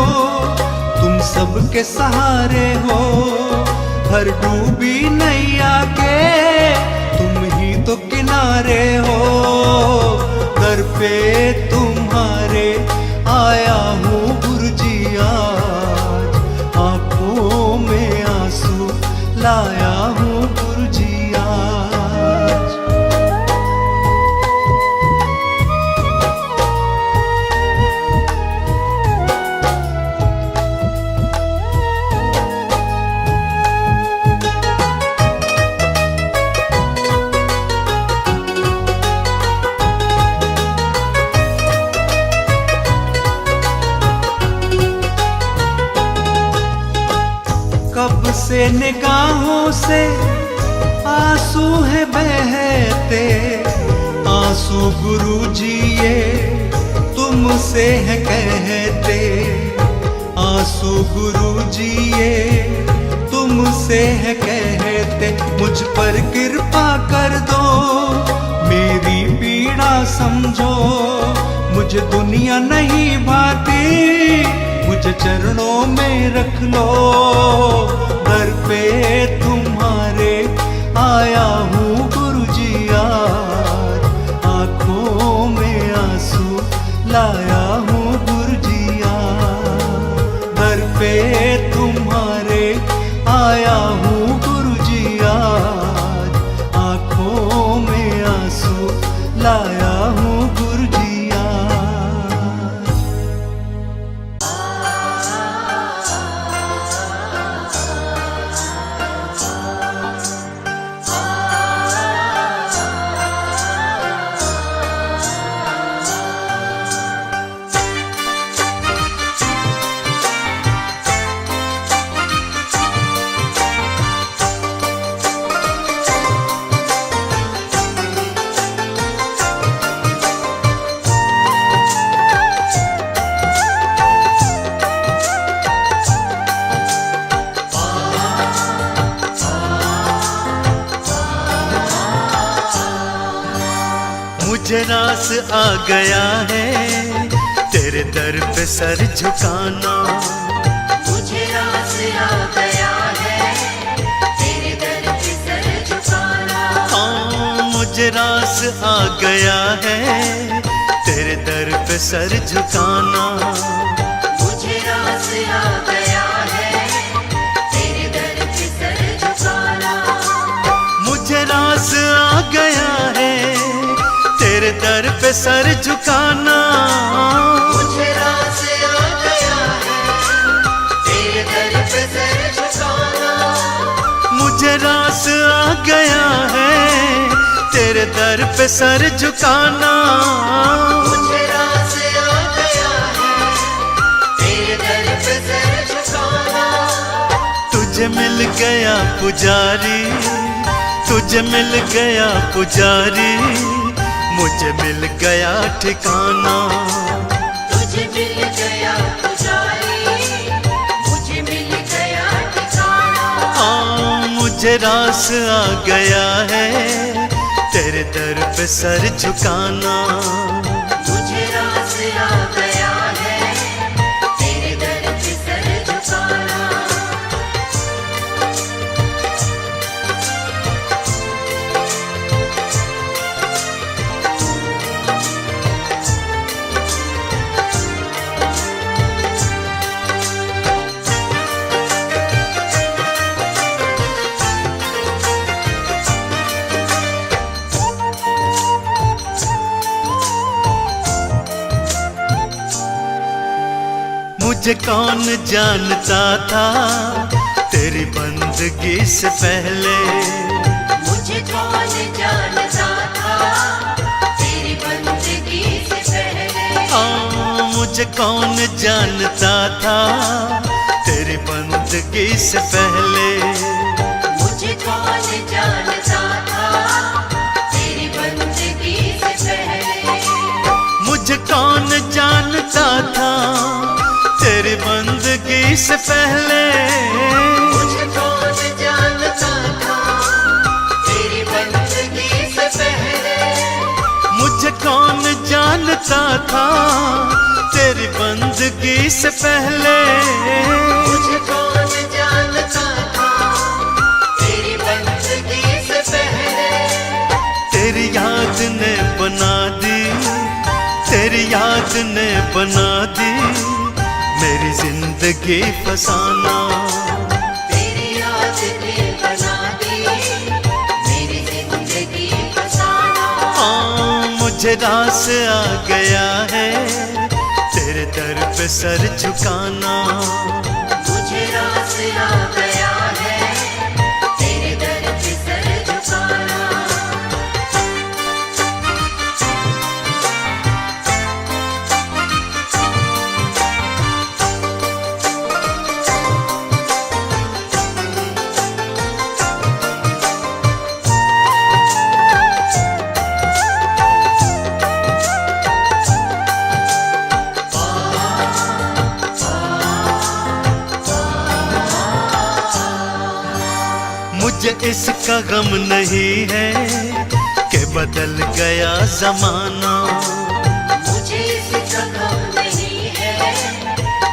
तुम सबके सहारे हो, हर डूबी नैया के तुम ही तो किनारे हो। दर पे तुम्हारे आया हूँ गुरुजी आज, आँखों में आंसू लाया हूँ गुरुजी आज। कब से निगाहों से आंसू है बहते, आंसू गुरुजी ये तुमसे है कहते। आंसू गुरुजी ये तुमसे है कहते। मुझ पर कृपा कर दो, मेरी पीड़ा समझो, मुझे दुनिया नहीं भाती, मुझे चरणों में रख लो। आया हूँ गुरुजी आज, आँखों में आंसू लाया हूँ गुरुजी आज। दर पे तुम्हारे आया हूँ गुरुजी आज, आँखों में आंसू लाया हूँ गुरुजी आज। मुझे रास आ गया है तेरे दर पे सर झुकाना, मुझे रास आ गया है तेरे दर पे सर झुकाना। हाँ मुझे रास आ गया है तेरे दर पे सर झुकाना। मुझे रास आ गया है तेरे दर पे सर झुकाना। मुझे रास आ गया है तेरे दर पे सर झुकाना। मुझे रास आ गया है तेरे दर पे सर झुकाना। मुझे रास आ गया है तेरे दर पे सर झुकाना। मुझे रास आ गया है तेरे दर पे सर झुकाना। तुझे मिल गया पुजारी, तुझे मिल गया पुजारी, मुझे मिल गया ठिकाना। तुझे मिल गया पुजारी, मुझे मिल गया ठिकाना। हाँ मुझे रास आ गया है तेरे दर पे सर झुकाना। मुझे रास आ गया है तेरे दर पे सर झुकाना। मुझे कौन जानता था तेरी बंदगी से पहले, मुझे कौन जानता था तेरी बंदगी से पहले। हाँ मुझे कौन जानता था तेरी बंदगी से पहले। मुझे कौन जानता था तेरी बंदगी से पहले। मुझे कौन जानता था तेरी बंदगी से पहले। मुझे कौन जानता था तेरी बंदगी से पहले। मुझे कौन जानता था तेरी बंदगी से पहले। मुझे कौन जानता था तेरी बंदगी से पहले। तेरी याद ने बना दी, तेरी याद ने बना दी मेरी जिंदगी फसाना। तेरी याद ने बना दी मेरी जिंदगी फसाना। हाँ मुझे रास आ गया है तेरे दर पे सर झुकाना। मुझे रास आ गया है तेरे दर पे सर झुकाना। मुझे इसका गम नहीं है कि बदल गया जमाना। मुझे इसका गम नहीं है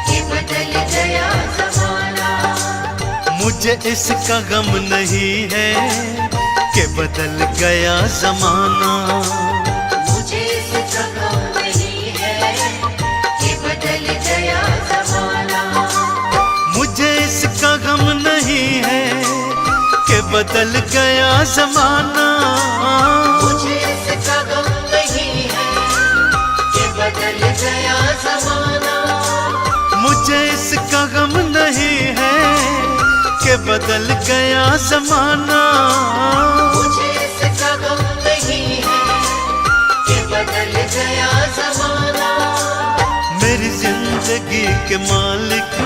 कि बदल गया जमाना। मुझे इसका गम नहीं है के बदल गया जमाना। मुझे इसका गम नहीं है कि बदल गया जमाना। मुझे इसका गम नहीं है कि बदल गया जमाना। मुझे इसका गम नहीं है कि बदल गया जमाना। मुझे इसका गम नहीं है कि बदल गया जमाना। मुझे इसका गम नहीं है कि बदल गया जमाना। मेरी जिंदगी के मालिक,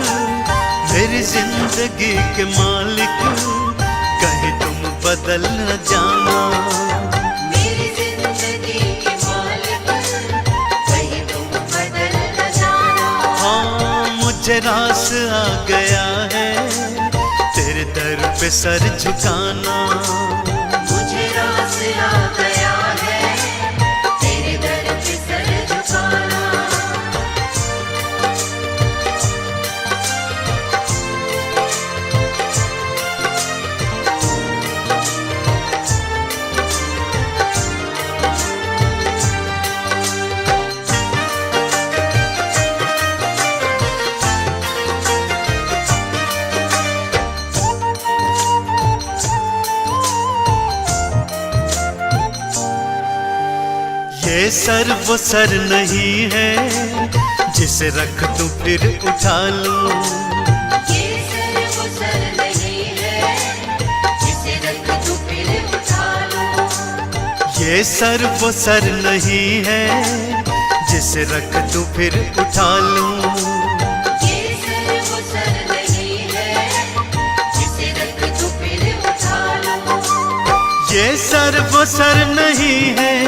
मेरी जिंदगी के मालिक, कहीं तुम बदल न जाना। मेरी जिंदगी के मालिक, कहीं तुम बदल न जाना। हाँ, मुझे रास आ गया है तेरे दर पे सर झुकाना। मुझे रास आ गया है तेरे दर पे सर झुकाना। ये सर वो सर नहीं है जिसे रख दूं फिर उठा लूं। ये सर वो सर नहीं है जिसे रख दूं फिर उठा लूं। ये सर वो सर नहीं है जिसे रख दूं फिर उठा लूं। ये सर वो सर नहीं है जिसे रख दूं फिर उठा लूं। ये सर वो सर नहीं है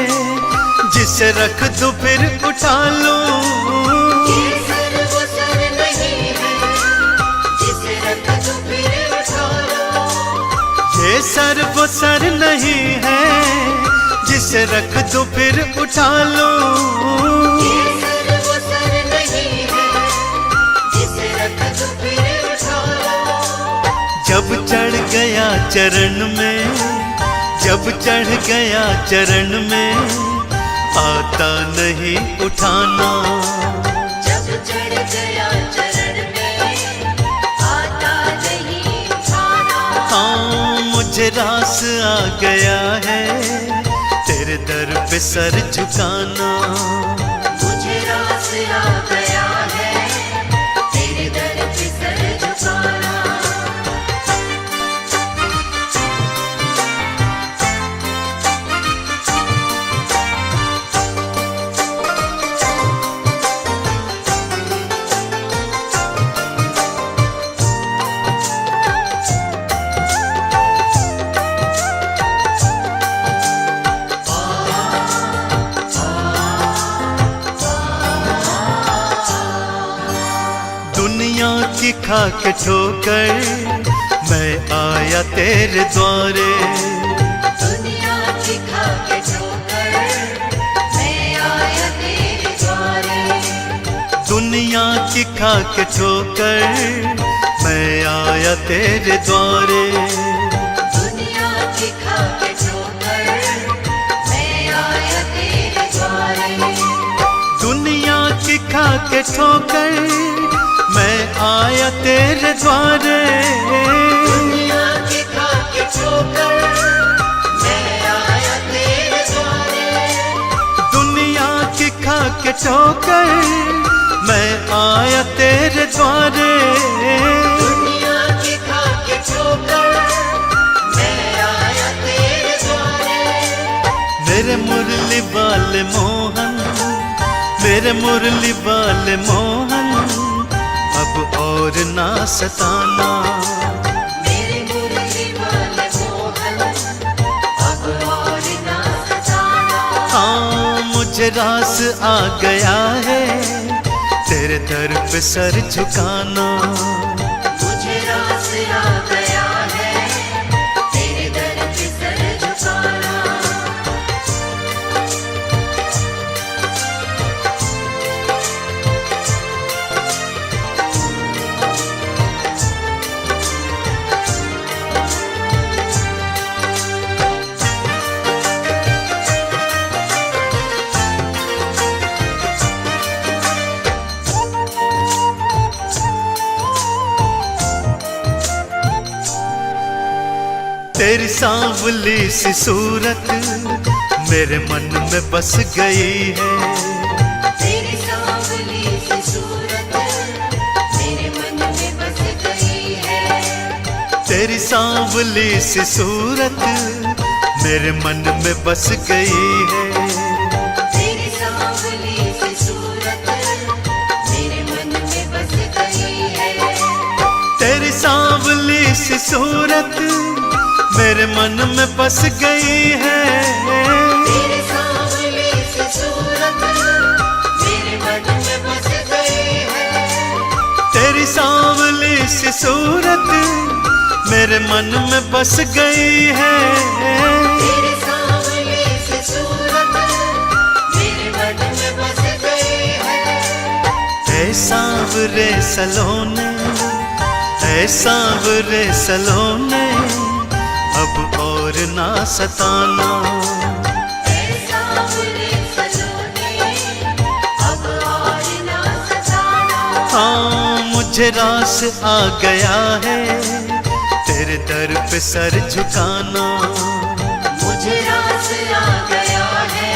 जिसे रख दूं फिर उठा लूं। ये सर वो सर नहीं है जिसे रख दूं फिर उठा लूं। ये सर वो सर नहीं है जिसे रख दूं फिर उठा लूं। ये सर वो सर नहीं है जिसे रख दूं फिर उठा लूं। जब चढ़ गया चरण में, जब चढ़ गया चरण में, आता नहीं उठाना। जब चढ़ गया चरण में, आता नहीं उठाना। हाँ, मुझे रास आ गया है तेरे दर पे सर झुकाना। मुझे रास आ गया है तेरे दर पे सर झुकाना। दुनिया की खा के ठोकर मैं आया तेरे द्वारे। दुनिया की खा के ठोकर मैं आया तेरे द्वारे। दुनिया की खा के ठोकर मैं आया तेरे द्वारे। दुनिया की खा के ठोकर मैं आया तेरे द्वारे। दुनिया की खा के ठोकर मैं आया तेरे द्वारे। दुनिया की खा के ठोकर मैं आया तेरे द्वारे। दुनिया की खा के ठोकर मैं आया तेरे द्वारे। दुनिया की खा के ठोकर मैं आया तेरे द्वारे। मेरे मुरली वाले मोहन, मेरे मुरली वाले मोहन, अब और ना सताना। मेरे मुरली वाले मोहन, अब और ना सताना। हाँ, मुझे रास आ गया है तेरे दर पे सर झुकाना। मुझे रास आ गया है तेरे दर पे सर झुकाना। तेरी सांवली सी सूरत मेरे मन में बस गई है। तेरी सांवली सी सूरत मेरे मन में बस गई है। तेरी सांवली सी सूरत मेरे मन में बस गई है। तेरी सांवली सी सूरत मेरे मन में बस गई है। तेरी सांवली सी सूरत मेरे मन में बस गई है। तेरी सांवली सी सूरत मेरे मन में बस गई है। तेरी सांवली सी सूरत मेरे मन में बस गई है। तेरी सांवली सी सूरत मेरे मन में बस गई है। ऐ सांवरे सलोने, ऐ सांवरे सलोने, अब और ना सताना। ऐ सांवरे सलोने, अब और ना सताना। हाँ मुझे रास आ गया है तेरे दर पे सर झुकाना। मुझे रास आ गया है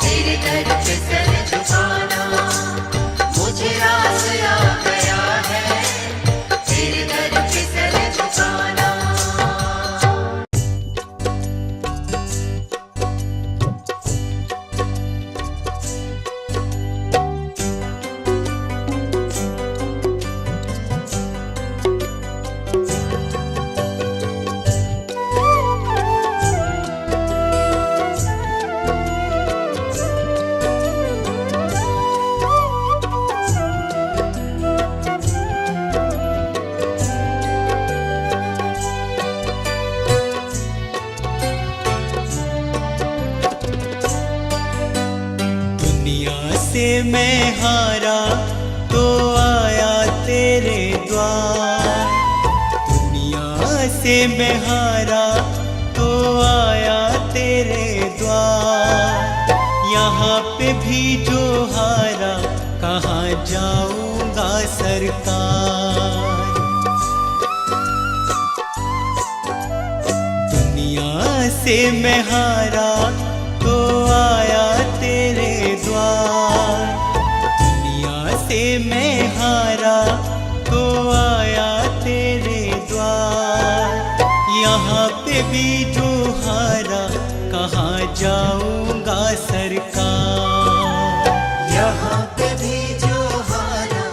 तेरे दर पे सर झुकाना। मुझे रास आ गया है तेरे दर पे सर झुकाना। से मैं हारा तो आया तेरे द्वार। दुनिया से मैं हारा तो आया तेरे द्वार। यहाँ पे भी जो हारा कहाँ जाऊंगा सरकार। दुनिया से मैं हारा तो आया तेरे द्वार। दुनिया से मैं हारा तो आया तेरे द्वार। यहाँ पे भी जो हारा कहाँ जाऊंगा सरकार। यहाँ पे भी जो हारा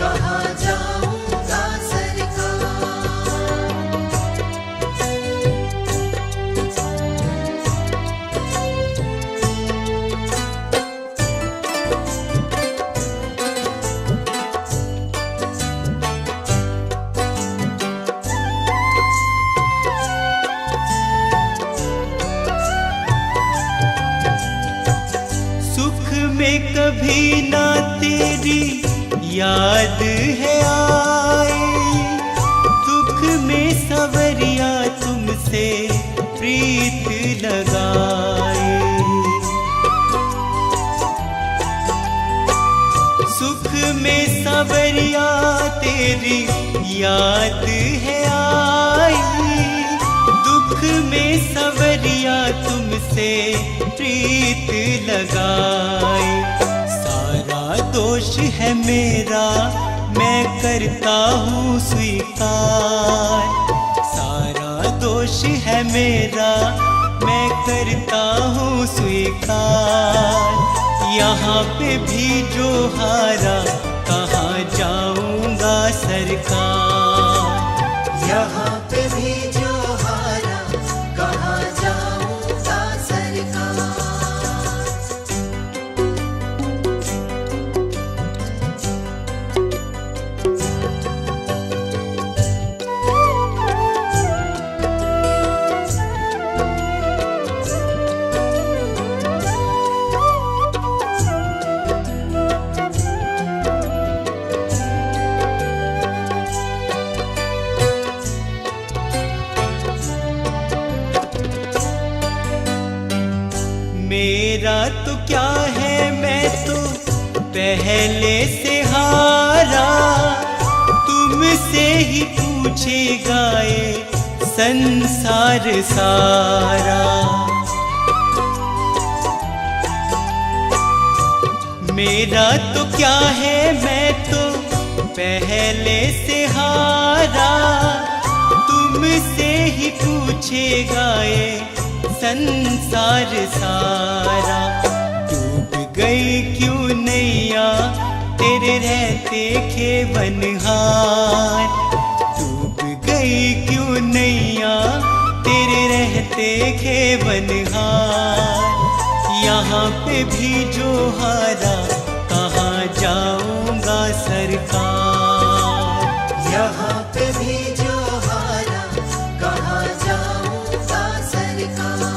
कहाँ जाऊंगा सरकार। कभी ना तेरी याद है आई। दुख में सवरिया तुमसे प्रीत लगाए। सुख में सवरिया तेरी याद है आई। दुख में सवरिया तुमसे प्रीत लगाए। सारा दोष है मेरा मैं करता हूँ स्वीकार। सारा दोष है मेरा मैं करता हूँ स्वीकार। यहाँ पे भी जो हारा कहाँ जाऊंगा सरकार। यहाँ पे भी जो हारा कहाँ जाऊंगा सरकार। मेरा तो क्या है मैं तो पहले से हारा। तुमसे ही पूछेगा ये संसार सारा। मेरा तो क्या है, मैं तो पहले से हारा, तुमसे ही पूछेगा ये संसार सारा। डूब गई क्यों नैया तेरे रहते खेवनहार, डूब गई क्यों नैया तेरे रहते खेवनहार। यहाँ पे भी जो हारा कहाँ जाऊंगा सरकार, यहाँ पे भी जो हारा कहाँ जाऊंगा सरकार।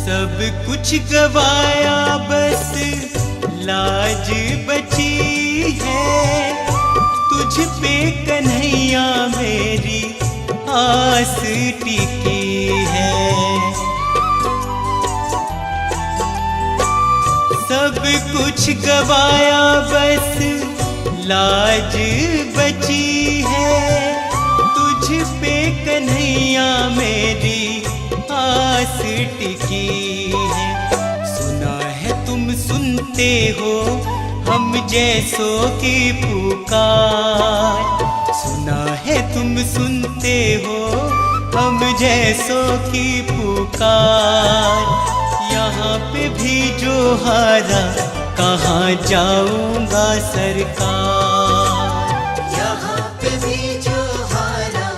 सब कुछ गवाया बस लाज बची है, तुझ पे कन्हैया मेरी आस टिकी है। सब कुछ गवाया बस लाज बची है, तुझ पे कन्हैया मेरी आस टिकी है। सुना है तुम सुनते हो हम जैसों की पुकार, सुना है तुम सुनते हो हम जैसों की पुकार। यहाँ पे भी जो हारा कहाँ जाऊंगा सरकार, यहाँ पे भी जो हारा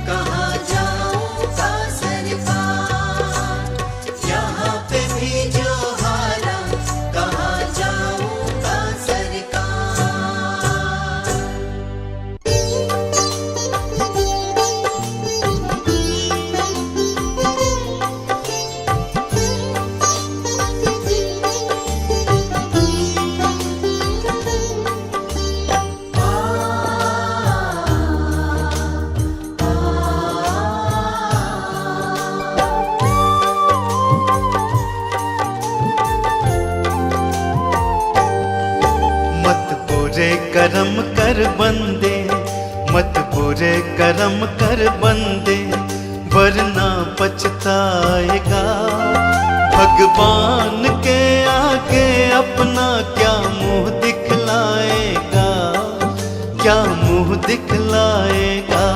कहाँ जाऊंगा सरकार। यहाँ पे भी जो हारा कहाँ जाऊंगा सरकार। मत बुरे कर्म कर बंदे, मत बुरे कर्म कर बंदे, वरना पछताएगा। भगवान के आगे अपना क्या मुंह दिखलाएगा, क्या मुंह दिखलाएगा।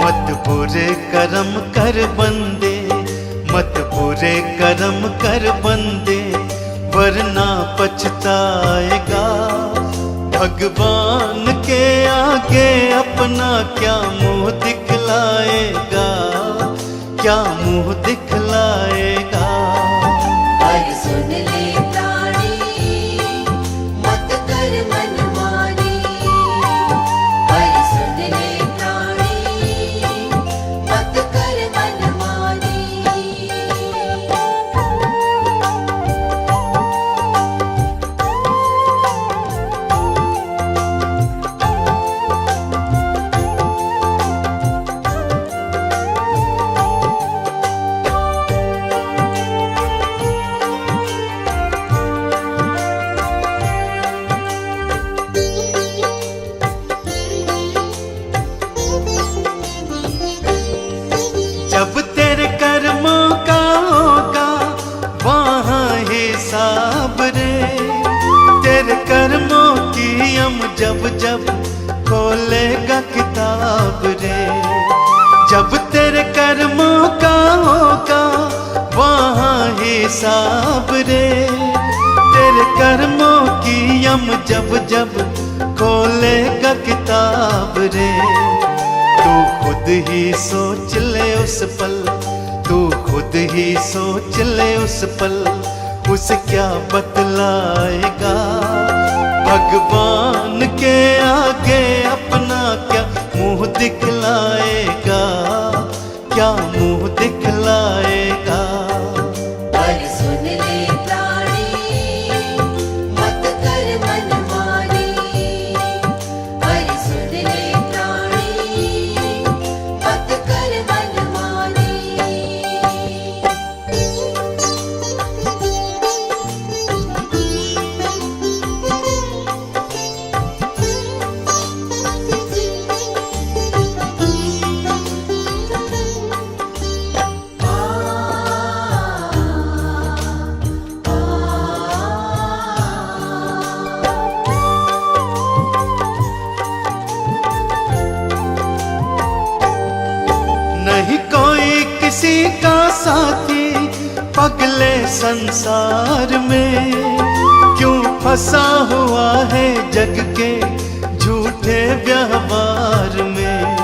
मत बुरे कर्म कर बंदे, मत बुरे कर्म कर बंदे, वरना पछताएगा। भगवान के आगे अपना क्या मुंह दिखलाएगा, क्या मुंह दिखलाएगा। पर सुन ले प्राणी मत कर मनमानी, पर सुन ले प्राणी मत कर मनमानी। जब तेरे कर्मों का होगा वहाँ हिसाब रे, तेरे कर्मों की हम जब जब खोलेगा किताब रे। जब तेरे कर्मों का होगा वहाँ हिसाब रे, तेरे कर्मों की हम जब जब खोलेगा किताब रे। तू खुद ही सोच ले उस पल, तू खुद ही सोच ले उस पल, उसे क्या बतलाएगा। भगवान के आगे अपना क्या मुंह दिखलाएगा, क्या मुंह दिखलाएगा। पर सुन ले प्राणी मत कर साथी पगले संसार में, क्यों फंसा हुआ है जग के झूठे व्यवहार में।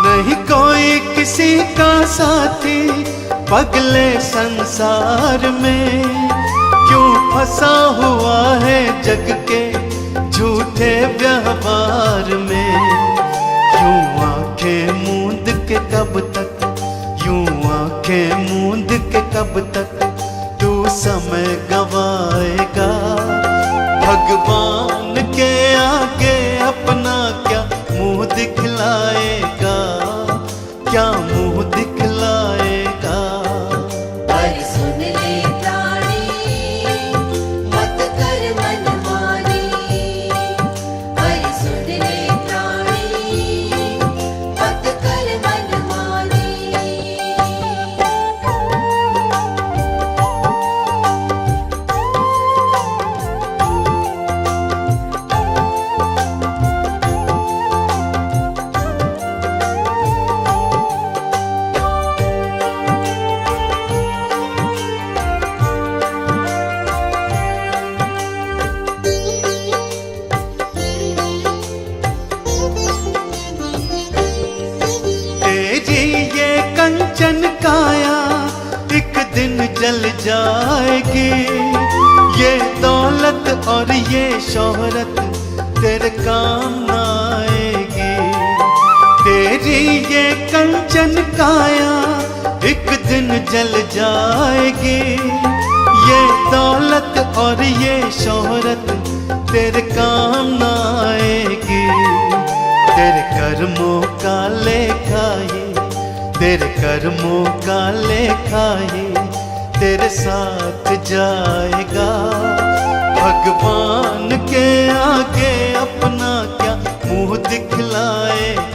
नहीं कोई किसी का साथी पगले संसार में, क्यों फंसा हुआ है जग के झूठे व्यवहार में। यूं आंखें मूंद के कब तक, यूं आंखें मूंद के कब तक तू समय गवाएगा। भगवान के आगे अपना क्या मुंह दिखलाएगा, क्या मुंह दिखलाएगा। पर सुन ले प्राणी, मत कर मनमानी। पर सुन ले प्राणी, मत कर मनमानी। तेरी ये कंचन काया एक दिन जल जाएगी। ये दौलत और ये शोहरत तेरे काम न आएगी। तेरी ये कंचन काया एक दिन जल जाएगी। ये दौलत और ये शोहरत तेरे काम न आएगी। तेरे कर्मों का लेखा ये, तेरे कर्मों का लेखा ये तेरे साथ जाएगा। भगवान के आगे अपना क्या मुंह दिखलाएगा।